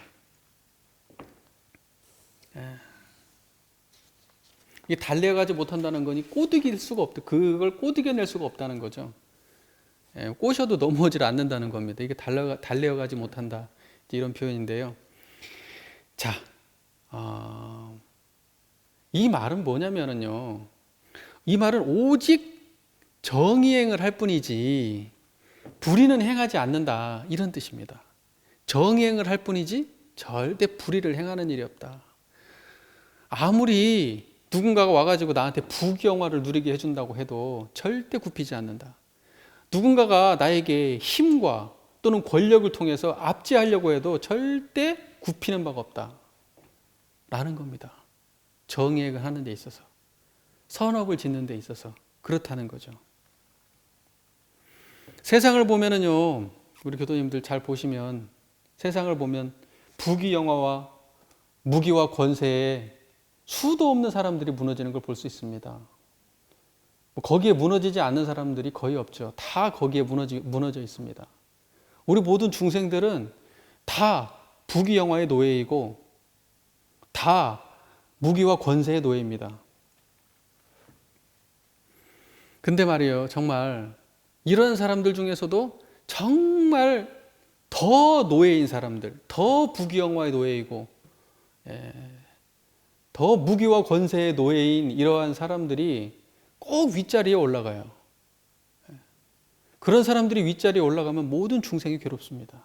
이게 달래어가지 못한다는 거니 꼬드길 수가 없다. 그걸 꼬드겨낼 수가 없다는 거죠. 꼬셔도 넘어오질 않는다는 겁니다. 이게 달래어가지 못한다, 이런 표현인데요. 자, 이 말은 뭐냐면은요, 이 말은 오직 정의행을 할 뿐이지 불의는 행하지 않는다, 이런 뜻입니다. 정의행을 할 뿐이지 절대 불의를 행하는 일이 없다. 아무리 누군가가 와가지고 나한테 부귀영화를 누리게 해준다고 해도 절대 굽히지 않는다. 누군가가 나에게 힘과 또는 권력을 통해서 압제하려고 해도 절대 굽히는 바가 없다, 라는 겁니다. 정의행을 하는 데 있어서, 선업을 짓는 데 있어서 그렇다는 거죠. 세상을 보면은요, 우리 교도님들 잘 보시면 세상을 보면 부귀영화와 무기와 권세에 수도 없는 사람들이 무너지는 걸 볼 수 있습니다. 거기에 무너지지 않는 사람들이 거의 없죠. 다 거기에 무너져 있습니다. 우리 모든 중생들은 다 부귀영화의 노예이고 다 무기와 권세의 노예입니다. 근데 말이에요, 정말 이런 사람들 중에서도 정말 더 노예인 사람들, 더 부귀영화의 노예이고 더 무기와 권세의 노예인 이러한 사람들이 꼭 윗자리에 올라가요. 그런 사람들이 윗자리에 올라가면 모든 중생이 괴롭습니다.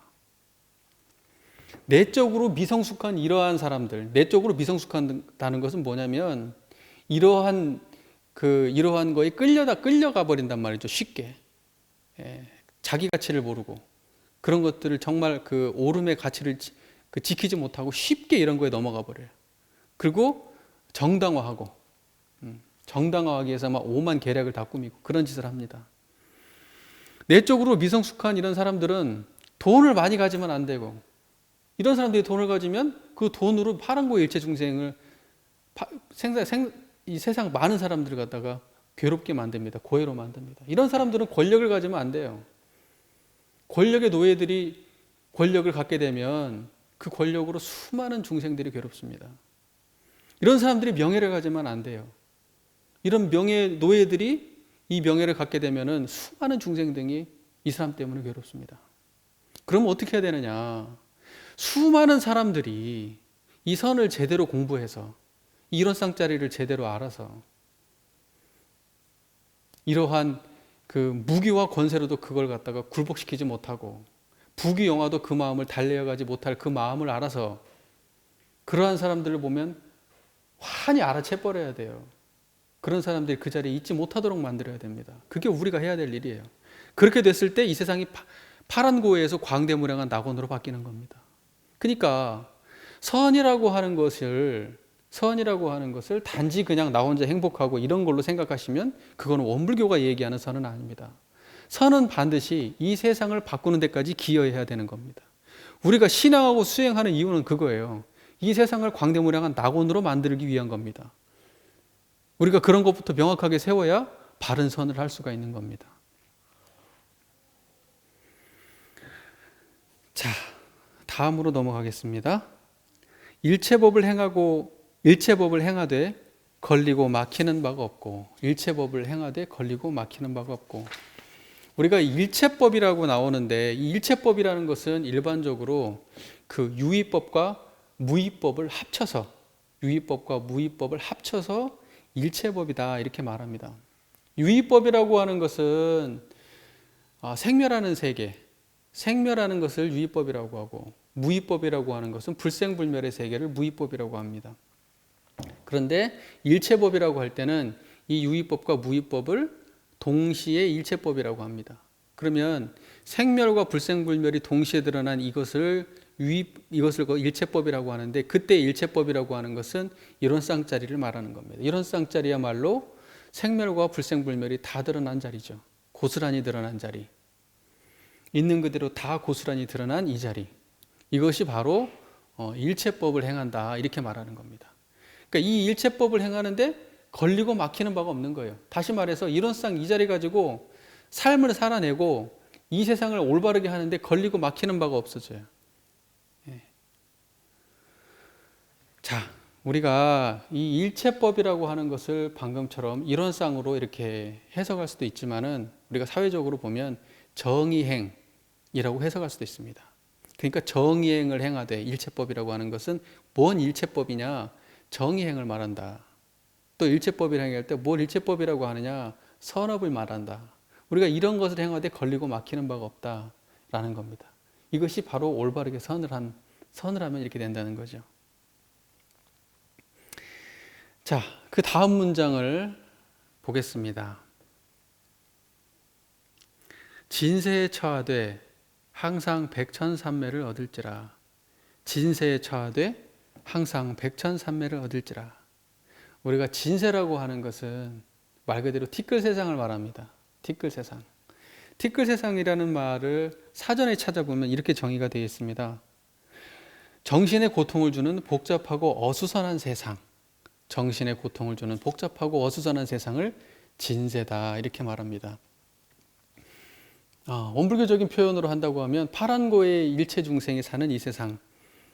내적으로 미성숙한 이러한 사람들, 내적으로 미성숙하다는 것은 뭐냐면 이러한 거에 끌려가 버린단 말이죠. 쉽게. 자기 가치를 모르고 그런 것들을 정말 그 옳음의 가치를 지키지 못하고 쉽게 이런 거에 넘어가 버려요. 그리고 정당화하기 위해서 막 오만 계략을 다 꾸미고 그런 짓을 합니다. 내적으로 미성숙한 이런 사람들은 돈을 많이 가지면 안 되고, 이런 사람들이 돈을 가지면 그 돈으로 파란고 일체 중생을 이 세상 많은 사람들을 갖다가 괴롭게 만듭니다. 고해로 만듭니다. 이런 사람들은 권력을 가지면 안 돼요. 권력의 노예들이 권력을 갖게 되면 그 권력으로 수많은 중생들이 괴롭습니다. 이런 사람들이 명예를 가지면 안 돼요. 이런 노예들이 이 명예를 갖게 되면은 수많은 중생들이 이 사람 때문에 괴롭습니다. 그럼 어떻게 해야 되느냐? 수많은 사람들이 이 선을 제대로 공부해서 이런 쌍자리를 제대로 알아서 이러한 그 무기와 권세로도 그걸 갖다가 굴복시키지 못하고 부귀영화도 그 마음을 달래어가지 못할 그 마음을 알아서 그러한 사람들을 보면 환히 알아채 버려야 돼요. 그런 사람들이 그 자리에 있지 못하도록 만들어야 됩니다. 그게 우리가 해야 될 일이에요. 그렇게 됐을 때 이 세상이 파란 고해에서 광대무량한 낙원으로 바뀌는 겁니다. 그러니까 선이라고 하는 것을 단지 그냥 나 혼자 행복하고 이런 걸로 생각하시면 그거는 원불교가 얘기하는 선은 아닙니다. 선은 반드시 이 세상을 바꾸는 데까지 기여해야 되는 겁니다. 우리가 신앙하고 수행하는 이유는 그거예요. 이 세상을 광대무량한 낙원으로 만들기 위한 겁니다. 우리가 그런 것부터 명확하게 세워야 바른 선을 할 수가 있는 겁니다. 자, 다음으로 넘어가겠습니다. 일체법을 행하되 걸리고 막히는 바가 없고, 일체법을 행하되 걸리고 막히는 바가 없고. 우리가 일체법이라고 나오는데, 이 일체법이라는 것은 일반적으로 그 유의법과 무의법을 합쳐서 일체법이다 이렇게 말합니다. 유의법이라고 하는 것은 생멸하는 세계, 생멸하는 것을 유의법이라고 하고, 무의법이라고 하는 것은 불생불멸의 세계를 무의법이라고 합니다. 그런데 일체법이라고 할 때는 이 유의법과 무의법을 동시에 일체법이라고 합니다. 그러면 생멸과 불생불멸이 동시에 드러난 이것을 일체법이라고 하는데, 그때 일체법이라고 하는 것은 이런 쌍자리를 말하는 겁니다. 이런 쌍자리야말로 생멸과 불생불멸이 다 드러난 자리죠. 고스란히 드러난 자리, 있는 그대로 다 고스란히 드러난 이 자리, 이것이 바로 일체법을 행한다 이렇게 말하는 겁니다. 그러니까 이 일체법을 행하는데 걸리고 막히는 바가 없는 거예요. 다시 말해서 이런 이 자리 가지고 삶을 살아내고 이 세상을 올바르게 하는데 걸리고 막히는 바가 없어져요. 자, 우리가 이 일체법이라고 하는 것을 방금처럼 이런 쌍으로 이렇게 해석할 수도 있지만은, 우리가 사회적으로 보면 정의행이라고 해석할 수도 있습니다. 그러니까 정의행을 행하되, 일체법이라고 하는 것은 뭔 일체법이냐? 정의행을 말한다. 또 일체법이라 할 때 뭘 일체법이라고 하느냐? 선업을 말한다. 우리가 이런 것을 행하되 걸리고 막히는 바가 없다라는 겁니다. 이것이 바로 올바르게 선을 하면 이렇게 된다는 거죠. 자, 그 다음 문장을 보겠습니다. 진세에 처하되 항상 백천삼매를 얻을지라. 진세에 처하되 항상 백천삼매를 얻을지라. 우리가 진세라고 하는 것은 말 그대로 티끌 세상을 말합니다. 티끌 세상. 티끌 세상이라는 말을 사전에 찾아보면 이렇게 정의가 되어 있습니다. 정신에 고통을 주는 복잡하고 어수선한 세상. 정신에 고통을 주는 복잡하고 어수선한 세상을 진세다 이렇게 말합니다. 원불교적인 표현으로 한다고 하면 파란고의 일체 중생이 사는 이 세상,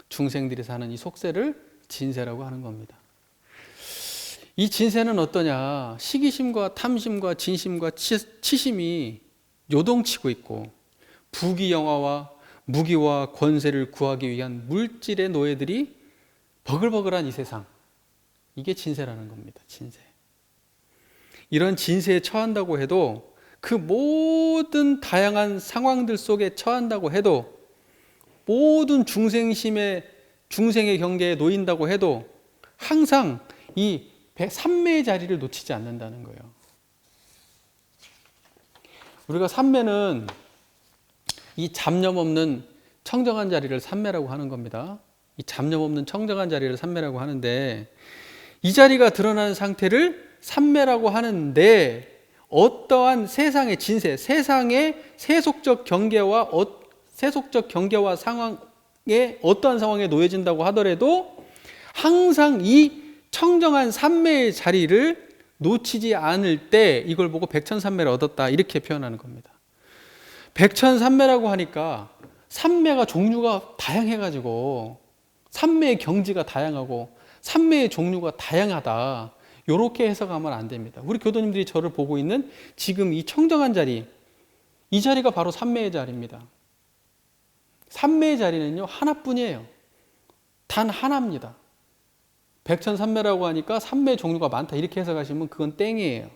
중생들이 사는 이 속세를 진세라고 하는 겁니다. 이 진세는 어떠냐? 시기심과 탐심과 진심과 치심이 요동치고 있고, 부귀영화와 무기와 권세를 구하기 위한 물질의 노예들이 버글버글한 이 세상, 이게 진세라는 겁니다. 진세. 이런 진세에 처한다고 해도, 그 모든 다양한 상황들 속에 처한다고 해도, 모든 중생의 경계에 놓인다고 해도 항상 이 삼매의 자리를 놓치지 않는다는 거예요. 우리가 삼매는 이 잡념 없는 청정한 자리를 삼매라고 하는 겁니다. 이 잡념 없는 청정한 자리를 삼매라고 하는데, 이 자리가 드러나는 상태를 삼매라고 하는데, 어떠한 세상의 진세, 세상의 세속적 경계와 상황에 어떠한 상황에 놓여진다고 하더라도 항상 이 청정한 삼매의 자리를 놓치지 않을 때 이걸 보고 백천삼매를 얻었다 이렇게 표현하는 겁니다. 백천삼매라고 하니까 삼매가 종류가 다양해가지고 삼매의 경지가 다양하고 삼매의 종류가 다양하다, 이렇게 해석하면 안 됩니다. 우리 교도님들이 저를 보고 있는 지금 이 청정한 자리, 이 자리가 바로 삼매의 자리입니다. 삼매의 자리는요 하나뿐이에요. 단 하나입니다. 백천삼매라고 하니까 삼매의 종류가 많다 이렇게 해석하시면 그건 땡이에요.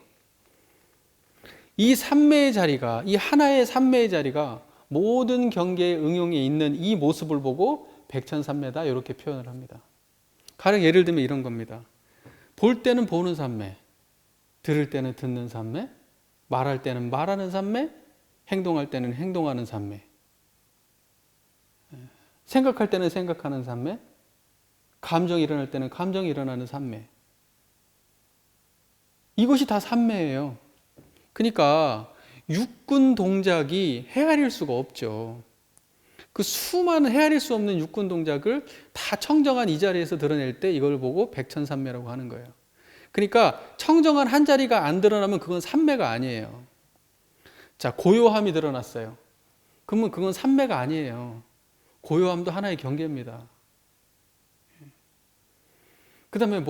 이 삼매의 자리가, 이 하나의 삼매의 자리가 모든 경계의 응용에 있는 이 모습을 보고 백천삼매다 이렇게 표현을 합니다. 가령 예를 들면 이런 겁니다. 볼 때는 보는 삼매, 들을 때는 듣는 삼매, 말할 때는 말하는 삼매, 행동할 때는 행동하는 삼매, 생각할 때는 생각하는 삼매, 감정이 일어날 때는 감정이 일어나는 삼매. 이것이 다 삼매예요. 그러니까 육군 동작이 헤아릴 수가 없죠. 그 수많은 헤아릴 수 없는 육군 동작을 다 청정한 이 자리에서 드러낼 때 이걸 보고 백천삼매라고 하는 거예요. 그러니까 청정한 한 자리가 안 드러나면 그건 삼매가 아니에요. 자, 고요함이 드러났어요. 그러면 그건 삼매가 아니에요. 고요함도 하나의 경계입니다. 그 다음에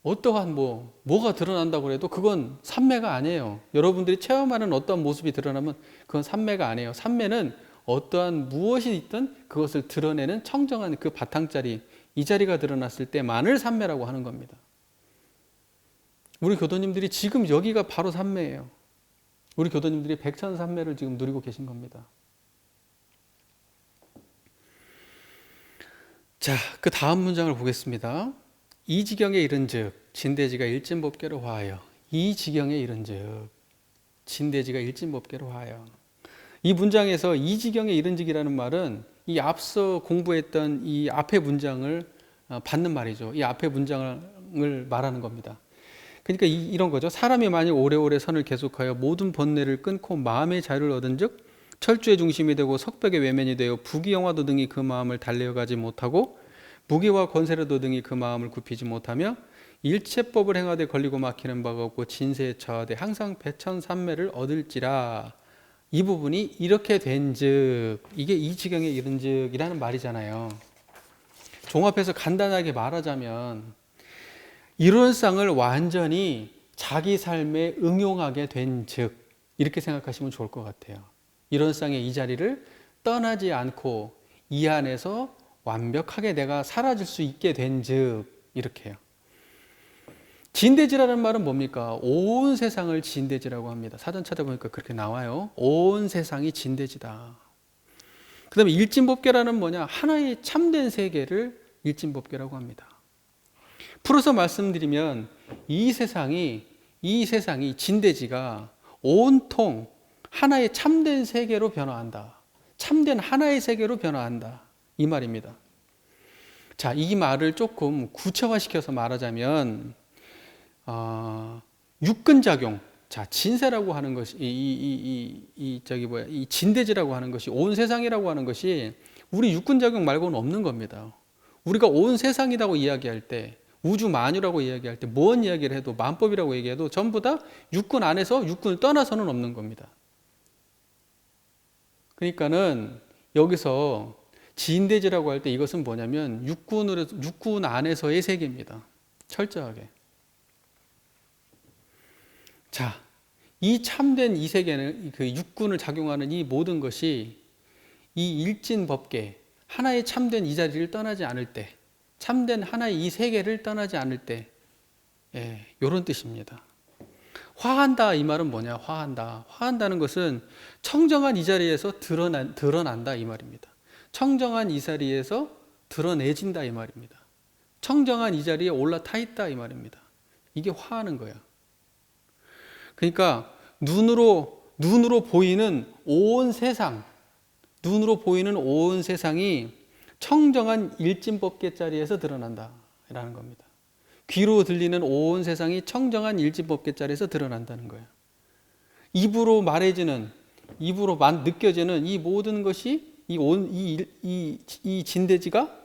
어떠한 뭐가 드러난다고 해도 그건 삼매가 아니에요. 여러분들이 체험하는 어떠한 모습이 드러나면 그건 삼매가 아니에요. 삼매는 어떠한 무엇이 있든 그것을 드러내는 청정한 그 바탕자리, 이 자리가 드러났을 때만을 삼매라고 하는 겁니다. 우리 교도님들이 지금 여기가 바로 삼매예요. 우리 교도님들이 백천삼매를 지금 누리고 계신 겁니다. 자, 그 다음 문장을 보겠습니다. 이 지경에 이른즉 진대지가 일진법계로 화하여. 이 지경에 이른즉 진대지가 일진법계로 화하여. 이 문장에서 이 지경에 이른즉이라는 말은 이 앞서 공부했던 이 앞의 문장을 받는 말이죠. 이 앞의 문장을 말하는 겁니다. 그러니까 이런 거죠. 사람이 만약 오래오래 선을 계속하여 모든 번뇌를 끊고 마음의 자유를 얻은즉 철주의 중심이 되고 석벽의 외면이 되어 부귀영화도 등이 그 마음을 달래어가지 못하고 무기와 권세라도 등이 그 마음을 굽히지 못하며 일체법을 행하되 걸리고 막히는 바가 없고 진세에 처하되 항상 백천삼매를 얻을지라. 이 부분이 이렇게 된즉 이게 이 지경에 이른즉이라는 말이잖아요. 종합해서 간단하게 말하자면 이론상을 완전히 자기 삶에 응용하게 된즉 이렇게 생각하시면 좋을 것 같아요. 이론상의 이 자리를 떠나지 않고 이 안에서 완벽하게 내가 사라질 수 있게 된즉 이렇게요. 진대지라는 말은 뭡니까? 온 세상을 진대지라고 합니다. 사전 찾아보니까 그렇게 나와요. 온 세상이 진대지다. 그 다음에 일진법계라는 뭐냐? 하나의 참된 세계를 일진법계라고 합니다. 풀어서 말씀드리면 이 세상이 진대지가 온통 하나의 참된 세계로 변화한다. 참된 하나의 세계로 변화한다. 이 말입니다. 자, 이 말을 조금 구체화시켜서 말하자면 육근작용. 자, 진세라고 하는 것이 이 진대지라고 하는 것이 온 세상이라고 하는 것이 우리 육근작용 말고는 없는 겁니다. 우리가 온 세상이라고 이야기할 때 우주 만유라고 이야기할 때 뭔 이야기를 해도 만법이라고 얘기해도 전부 다 육군 안에서 육군을 떠나서는 없는 겁니다. 그러니까는 여기서 진대지라고 할 때 이것은 뭐냐면 육군 안에서의 세계입니다. 철저하게. 자, 이 참된 이 세계는 그 육군을 작용하는 이 모든 것이 이 일진법계 하나의 참된 이 자리를 떠나지 않을 때, 참된 하나의 이 세계를 떠나지 않을 때, 이런 뜻입니다. 화한다 이 말은 뭐냐? 화한다. 화한다는 것은 청정한 이 자리에서 드러난다 이 말입니다. 청정한 이 자리에서 드러내진다 이 말입니다. 청정한 이 자리에 올라타 있다 이 말입니다. 이게 화하는 거야. 그러니까 눈으로 보이는 온 세상, 눈으로 보이는 온 세상이 청정한 일진법계 자리에서 드러난다라는 겁니다. 귀로 들리는 온 세상이 청정한 일진법계 자리에서 드러난다는 거예요. 입으로 느껴지는 이 모든 것이 이 진대지가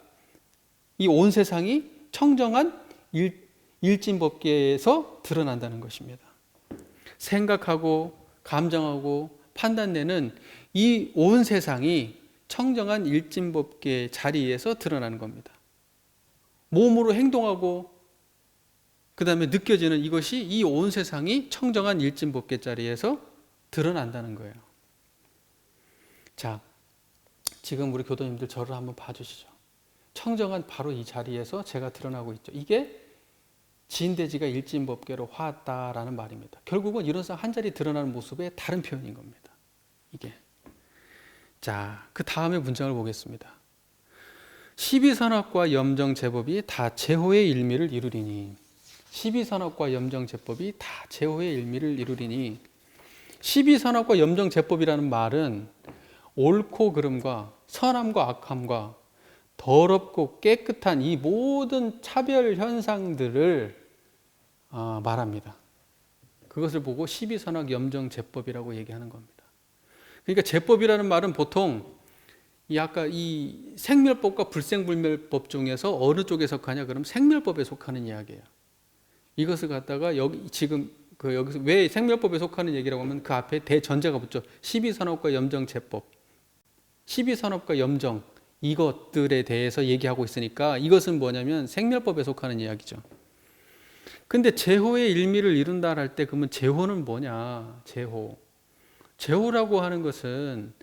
이 온 세상이 청정한 일진법계에서 드러난다는 것입니다. 생각하고 감정하고 판단내는 이 온 세상이 청정한 일진법계 자리에서 드러나는 겁니다. 몸으로 행동하고 그 다음에 느껴지는 이것이 이 온 세상이 청정한 일진법계 자리에서 드러난다는 거예요. 자, 지금 우리 교도님들 저를 한번 봐주시죠. 청정한 바로 이 자리에서 제가 드러나고 있죠. 이게 진대지가 일진법계로 화했다라는 말입니다. 결국은 이론상 한 자리 드러나는 모습의 다른 표현인 겁니다. 이게. 자, 그 다음에 문장을 보겠습니다. 12선악과 염정제법이 다 제호의 일미를 이루리니. 12선악과 염정제법이 다 제호의 일미를 이루리니. 12선악과 염정제법이라는 말은 옳고 그름과 선함과 악함과 더럽고 깨끗한 이 모든 차별 현상들을 말합니다. 그것을 보고 12선악 염정제법이라고 얘기하는 겁니다. 그러니까 제법이라는 말은 보통 아까 이 생멸법과 불생불멸법 중에서 어느 쪽에 속하냐 그러면 생멸법에 속하는 이야기예요. 이것을 갖다가 여기서 왜 생멸법에 속하는 얘기라고 하면 그 앞에 대전제가 붙죠. 12선악과 염정제법. 십이산업과 염정 이것들에 대해서 얘기하고 있으니까 이것은 뭐냐면 생멸법에 속하는 이야기죠. 근데 제호의 일미를 이룬다 할 때 그러면 제호는 뭐냐? 제호라고 하는 것은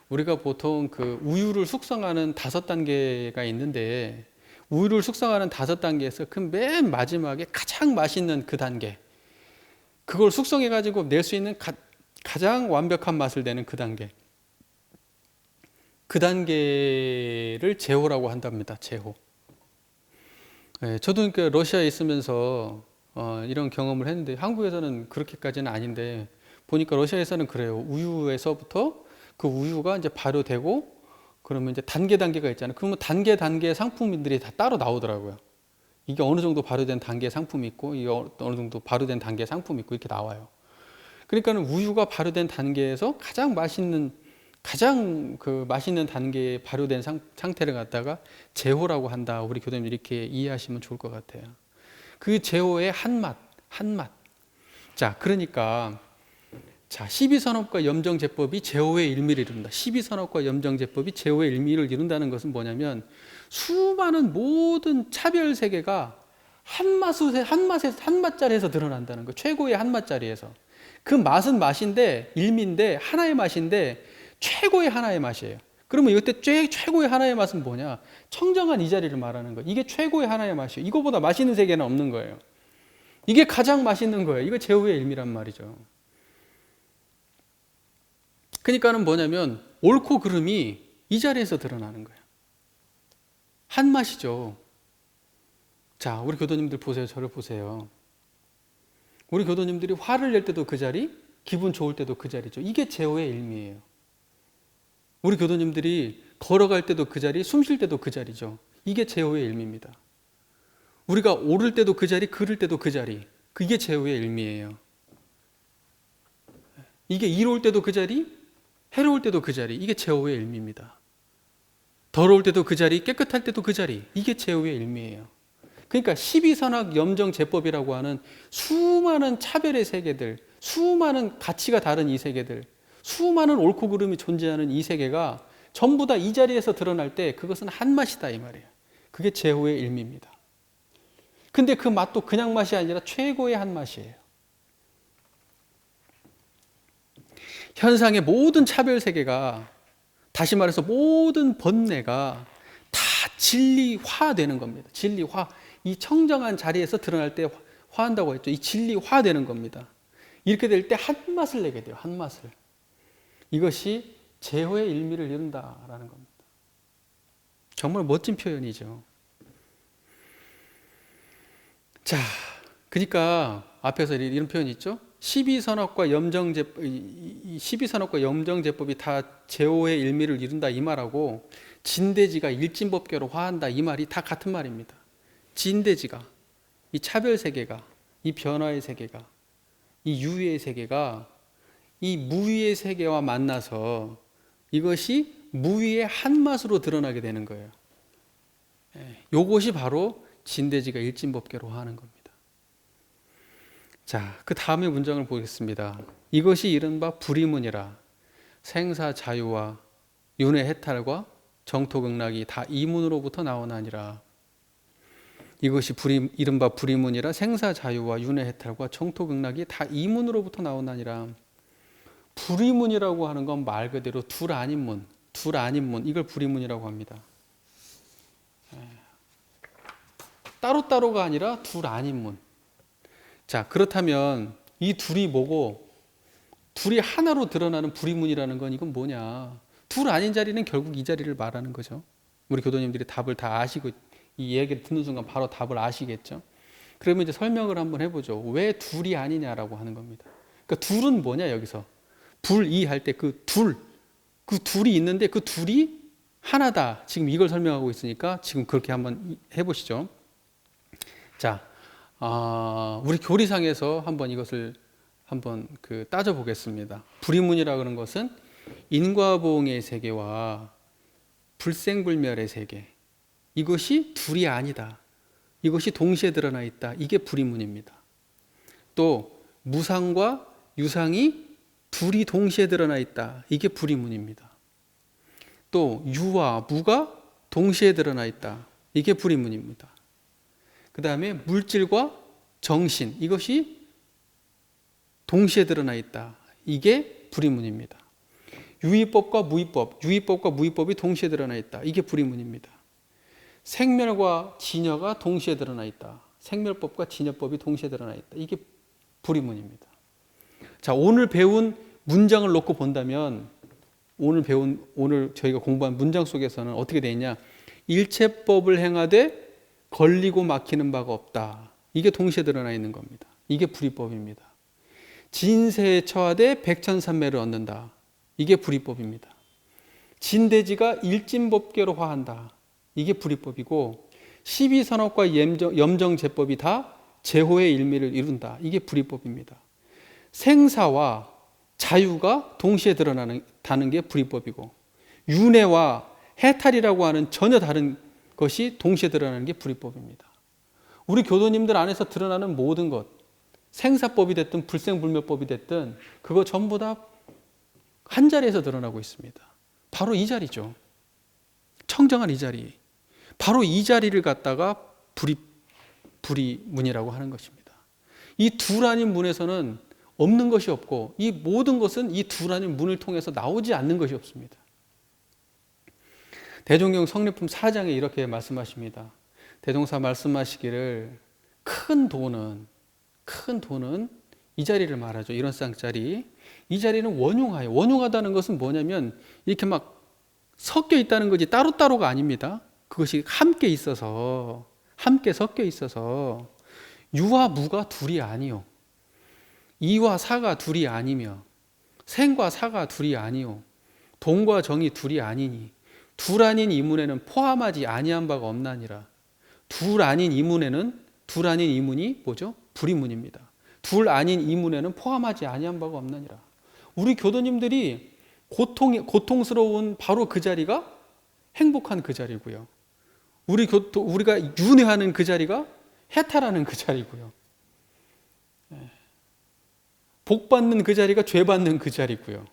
우리가 보통 그 우유를 숙성하는 5단계가 있는데 우유를 숙성하는 5단계에서 그 맨 마지막에 가장 맛있는 그 단계, 그걸 숙성해 가지고 낼 수 있는 가장 완벽한 맛을 내는 그 단계, 그 단계를 제호라고 한답니다. 제호. 저도 그 러시아에 있으면서 이런 경험을 했는데 한국에서는 그렇게까지는 아닌데 보니까 러시아에서는 그래요. 우유에서부터 그 우유가 이제 발효되고 그러면 이제 단계가 있잖아요. 그러면 단계 상품들이 다 따로 나오더라고요. 이게 어느 정도 발효된 단계 상품이 있고 이게 어느 정도 발효된 단계 상품이 있고 이렇게 나와요. 그러니까는 우유가 발효된 단계에서 가장 맛있는 단계에 발효된 상태를 갖다가 제호라고 한다. 우리 교수님 이렇게 이해하시면 좋을 것 같아요. 그 제호의 한맛. 자, 그러니까 12산업과 염정제법이 제호의 일미를 이룬다. 12산업과 염정제법이 제호의 일미를 이룬다는 것은 뭐냐면 수많은 모든 차별 세계가 한맛짜리에서 드러난다는 거예요. 최고의 한맛짜리에서. 그 맛은 맛인데 일미인데 하나의 맛인데 최고의 하나의 맛이에요. 그러면 이때 최고의 하나의 맛은 뭐냐? 청정한 이 자리를 말하는 거예요. 이게 최고의 하나의 맛이에요. 이거보다 맛있는 세계는 없는 거예요. 이게 가장 맛있는 거예요. 이거 제호의 일미란 말이죠. 그러니까는 뭐냐면 옳고 그름이 이 자리에서 드러나는 거예요. 한 맛이죠. 자, 우리 교도님들 보세요. 저를 보세요. 우리 교도님들이 화를 낼 때도 그 자리, 기분 좋을 때도 그 자리죠. 이게 제호의 일미예요. 우리 교도님들이 걸어갈 때도 그 자리, 숨 쉴 때도 그 자리죠. 이게 제호의 일미입니다. 우리가 오를 때도 그 자리, 걸을 때도 그 자리. 그게 제호의 일미예요. 이게 이로울 때도 그 자리, 해로울 때도 그 자리. 이게 제호의 일미입니다. 더러울 때도 그 자리, 깨끗할 때도 그 자리. 이게 제호의 일미예요. 그러니까 12선악 염정제법이라고 하는 수많은 차별의 세계들, 수많은 가치가 다른 이 세계들, 수많은 옳고 그름이 존재하는 이 세계가 전부 다 이 자리에서 드러날 때 그것은 한 맛이다 이 말이에요. 그게 제호의 일미입니다. 근데 그 맛도 그냥 맛이 아니라 최고의 한 맛이에요. 현상의 모든 차별 세계가, 다시 말해서 모든 번뇌가 다 진리화되는 겁니다. 진리화. 이 청정한 자리에서 드러날 때 화한다고 했죠. 이 진리화되는 겁니다. 이렇게 될 때 한 맛을 내게 돼요. 한 맛을. 이것이 제호의 일미를 이룬다라는 겁니다. 정말 멋진 표현이죠. 자, 그러니까 앞에서 이런 표현이 있죠. 12선악과 염정제법이 다 제호의 일미를 이룬다 이 말하고 진대지가 일진법계로 화한다 이 말이 다 같은 말입니다. 진대지가, 이 차별 세계가, 이 변화의 세계가, 이 유의의 세계가 이 무의의 세계와 만나서 이것이 무의의 한맛으로 드러나게 되는 거예요. 이것이 바로 진대지가 일진법계로 화하는 겁니다. 자, 그 다음의 문장을 보겠습니다. 이것이 이른바 불이문이라 생사자유와 윤회해탈과 정토극락이 다 이문으로부터 나오나니라. 이것이 이른바 불이문이라 생사자유와 윤회해탈과 정토극락이 다 이문으로부터 나오나니라. 불이문이라고 하는 건 말 그대로 둘 아닌 문, 이걸 불이문이라고 합니다. 따로따로가 아니라 둘 아닌 문. 자, 그렇다면 이 둘이 뭐고 둘이 하나로 드러나는 불이문이라는 건 이건 뭐냐? 둘 아닌 자리는 결국 이 자리를 말하는 거죠. 우리 교도님들이 답을 다 아시고 이 얘기를 듣는 순간 바로 답을 아시겠죠. 그러면 이제 설명을 한번 해보죠. 왜 둘이 아니냐라고 하는 겁니다. 그러니까 둘은 뭐냐 여기서 불이할 때 그 둘이 있는데 그 둘이 하나다. 지금 이걸 설명하고 있으니까 지금 그렇게 한번 해보시죠. 자, 우리 교리상에서 한번 이것을 한번 따져보겠습니다. 불이문이라 그런 것은 인과보응의 세계와 불생불멸의 세계, 이것이 둘이 아니다. 이것이 동시에 드러나 있다. 이게 불이문입니다. 또 무상과 유상이 둘이 동시에 드러나 있다. 이게 불이문입니다. 또 유와 무가 동시에 드러나 있다. 이게 불의문입니다. 그 다음에 물질과 정신, 이것이 동시에 드러나 있다. 이게 불의문입니다. 유의법과 무의법, 유의법과 무의법이 동시에 드러나 있다. 이게 불의문입니다. 생멸과 진여가 동시에 드러나 있다. 생멸법과 진여법이 동시에 드러나 있다. 이게 불의문입니다. 자, 오늘 배운 문장을 놓고 본다면 오늘 저희가 공부한 문장 속에서는 어떻게 되어 있냐? 일체법을 행하되 걸리고 막히는 바가 없다. 이게 동시에 드러나 있는 겁니다. 이게 불의법입니다. 진세에 처하되 백천삼매를 얻는다. 이게 불의법입니다. 진대지가 일진법계로 화한다. 이게 불의법이고, 십이선업과 염정제법이 다 제호의 일미를 이룬다. 이게 불의법입니다. 생사와 자유가 동시에 드러나는 게 불의법이고, 윤회와 해탈이라고 하는 전혀 다른 것이 동시에 드러나는 게 불의법입니다. 우리 교도님들 안에서 드러나는 모든 것, 생사법이 됐든 불생불멸법이 됐든 그거 전부 다 한 자리에서 드러나고 있습니다. 바로 이 자리죠. 청정한 이 자리. 바로 이 자리를 갖다가 불의문이라고 하는 것입니다. 이 둘아닌 문에서는 없는 것이 없고, 이 모든 것은 이 둘아닌 문을 통해서 나오지 않는 것이 없습니다. 대종경 성례품 4장에 이렇게 말씀하십니다. 대종사 말씀하시기를 큰 돈은 이 자리를 말하죠. 이런 쌍자리. 이 자리는 원흉하여. 원흉하다는 것은 뭐냐면 이렇게 막 섞여 있다는 거지 따로따로가 아닙니다. 그것이 함께 섞여 있어서 유와 무가 둘이 아니요. 이와 사가 둘이 아니며 생과 사가 둘이 아니요. 동과 정이 둘이 아니니 둘 아닌 이문에는 포함하지 아니한 바가 없나니라. 둘 아닌 이문이 뭐죠? 불의문입니다. 둘 아닌 이문에는 포함하지 아니한 바가 없나니라. 우리 교도님들이 고통스러운 바로 그 자리가 행복한 그 자리고요. 우리가 윤회하는 그 자리가 해탈하는 그 자리고요. 복 받는 그 자리가 죄 받는 그 자리고요.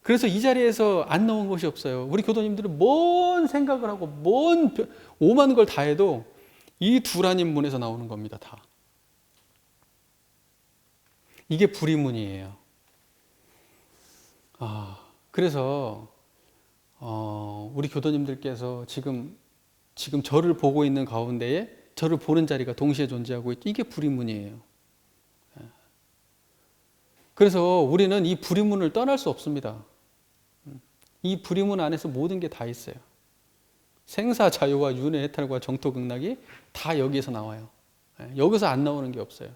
그래서 이 자리에서 안 나온 것이 없어요. 우리 교도님들은 뭔 생각을 하고 뭔 오만 걸 다 해도 이 둘아닌 문에서 나오는 겁니다. 다. 이게 불의문이에요. 그래서 우리 교도님들께서 지금 저를 보고 있는 가운데에 저를 보는 자리가 동시에 존재하고 있죠. 이게 불의문이에요. 그래서 우리는 이 불의문을 떠날 수 없습니다. 이 불의문 안에서 모든 게 다 있어요. 생사, 자유와 윤회, 해탈과 정토, 극락이 다 여기에서 나와요. 여기서 안 나오는 게 없어요.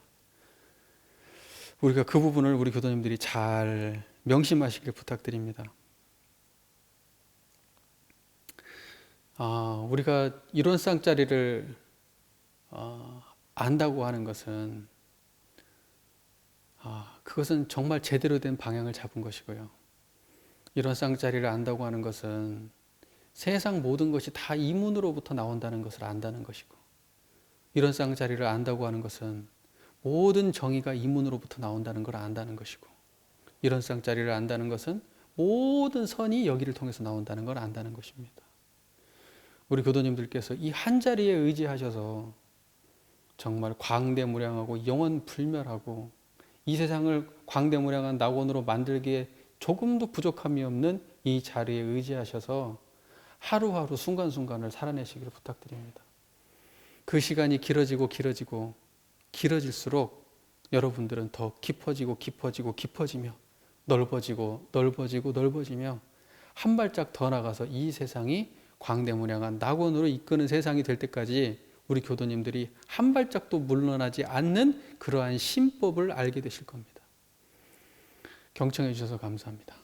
우리가 그 부분을 우리 교도님들이 잘 명심하시길 부탁드립니다. 우리가 이론 쌍자리를 안다고 하는 것은 그것은 정말 제대로 된 방향을 잡은 것이고요. 이론 쌍자리를 안다고 하는 것은 세상 모든 것이 다 이 문으로부터 나온다는 것을 안다는 것이고, 이론 쌍자리를 안다고 하는 것은 모든 정의가 이 문으로부터 나온다는 걸 안다는 것이고, 이론 쌍자리를 안다는 것은 모든 선이 여기를 통해서 나온다는 걸 안다는 것입니다. 우리 교도님들께서 이 한 자리에 의지하셔서 정말 광대무량하고 영원불멸하고 이 세상을 광대무량한 낙원으로 만들기에 조금도 부족함이 없는 이 자리에 의지하셔서 하루하루 순간순간을 살아내시기를 부탁드립니다. 그 시간이 길어질수록 여러분들은 더 깊어지며 넓어지며 한 발짝 더 나가서 이 세상이 광대무량한 낙원으로 이끄는 세상이 될 때까지 우리 교도님들이 한 발짝도 물러나지 않는 그러한 신법을 알게 되실 겁니다. 경청해 주셔서 감사합니다.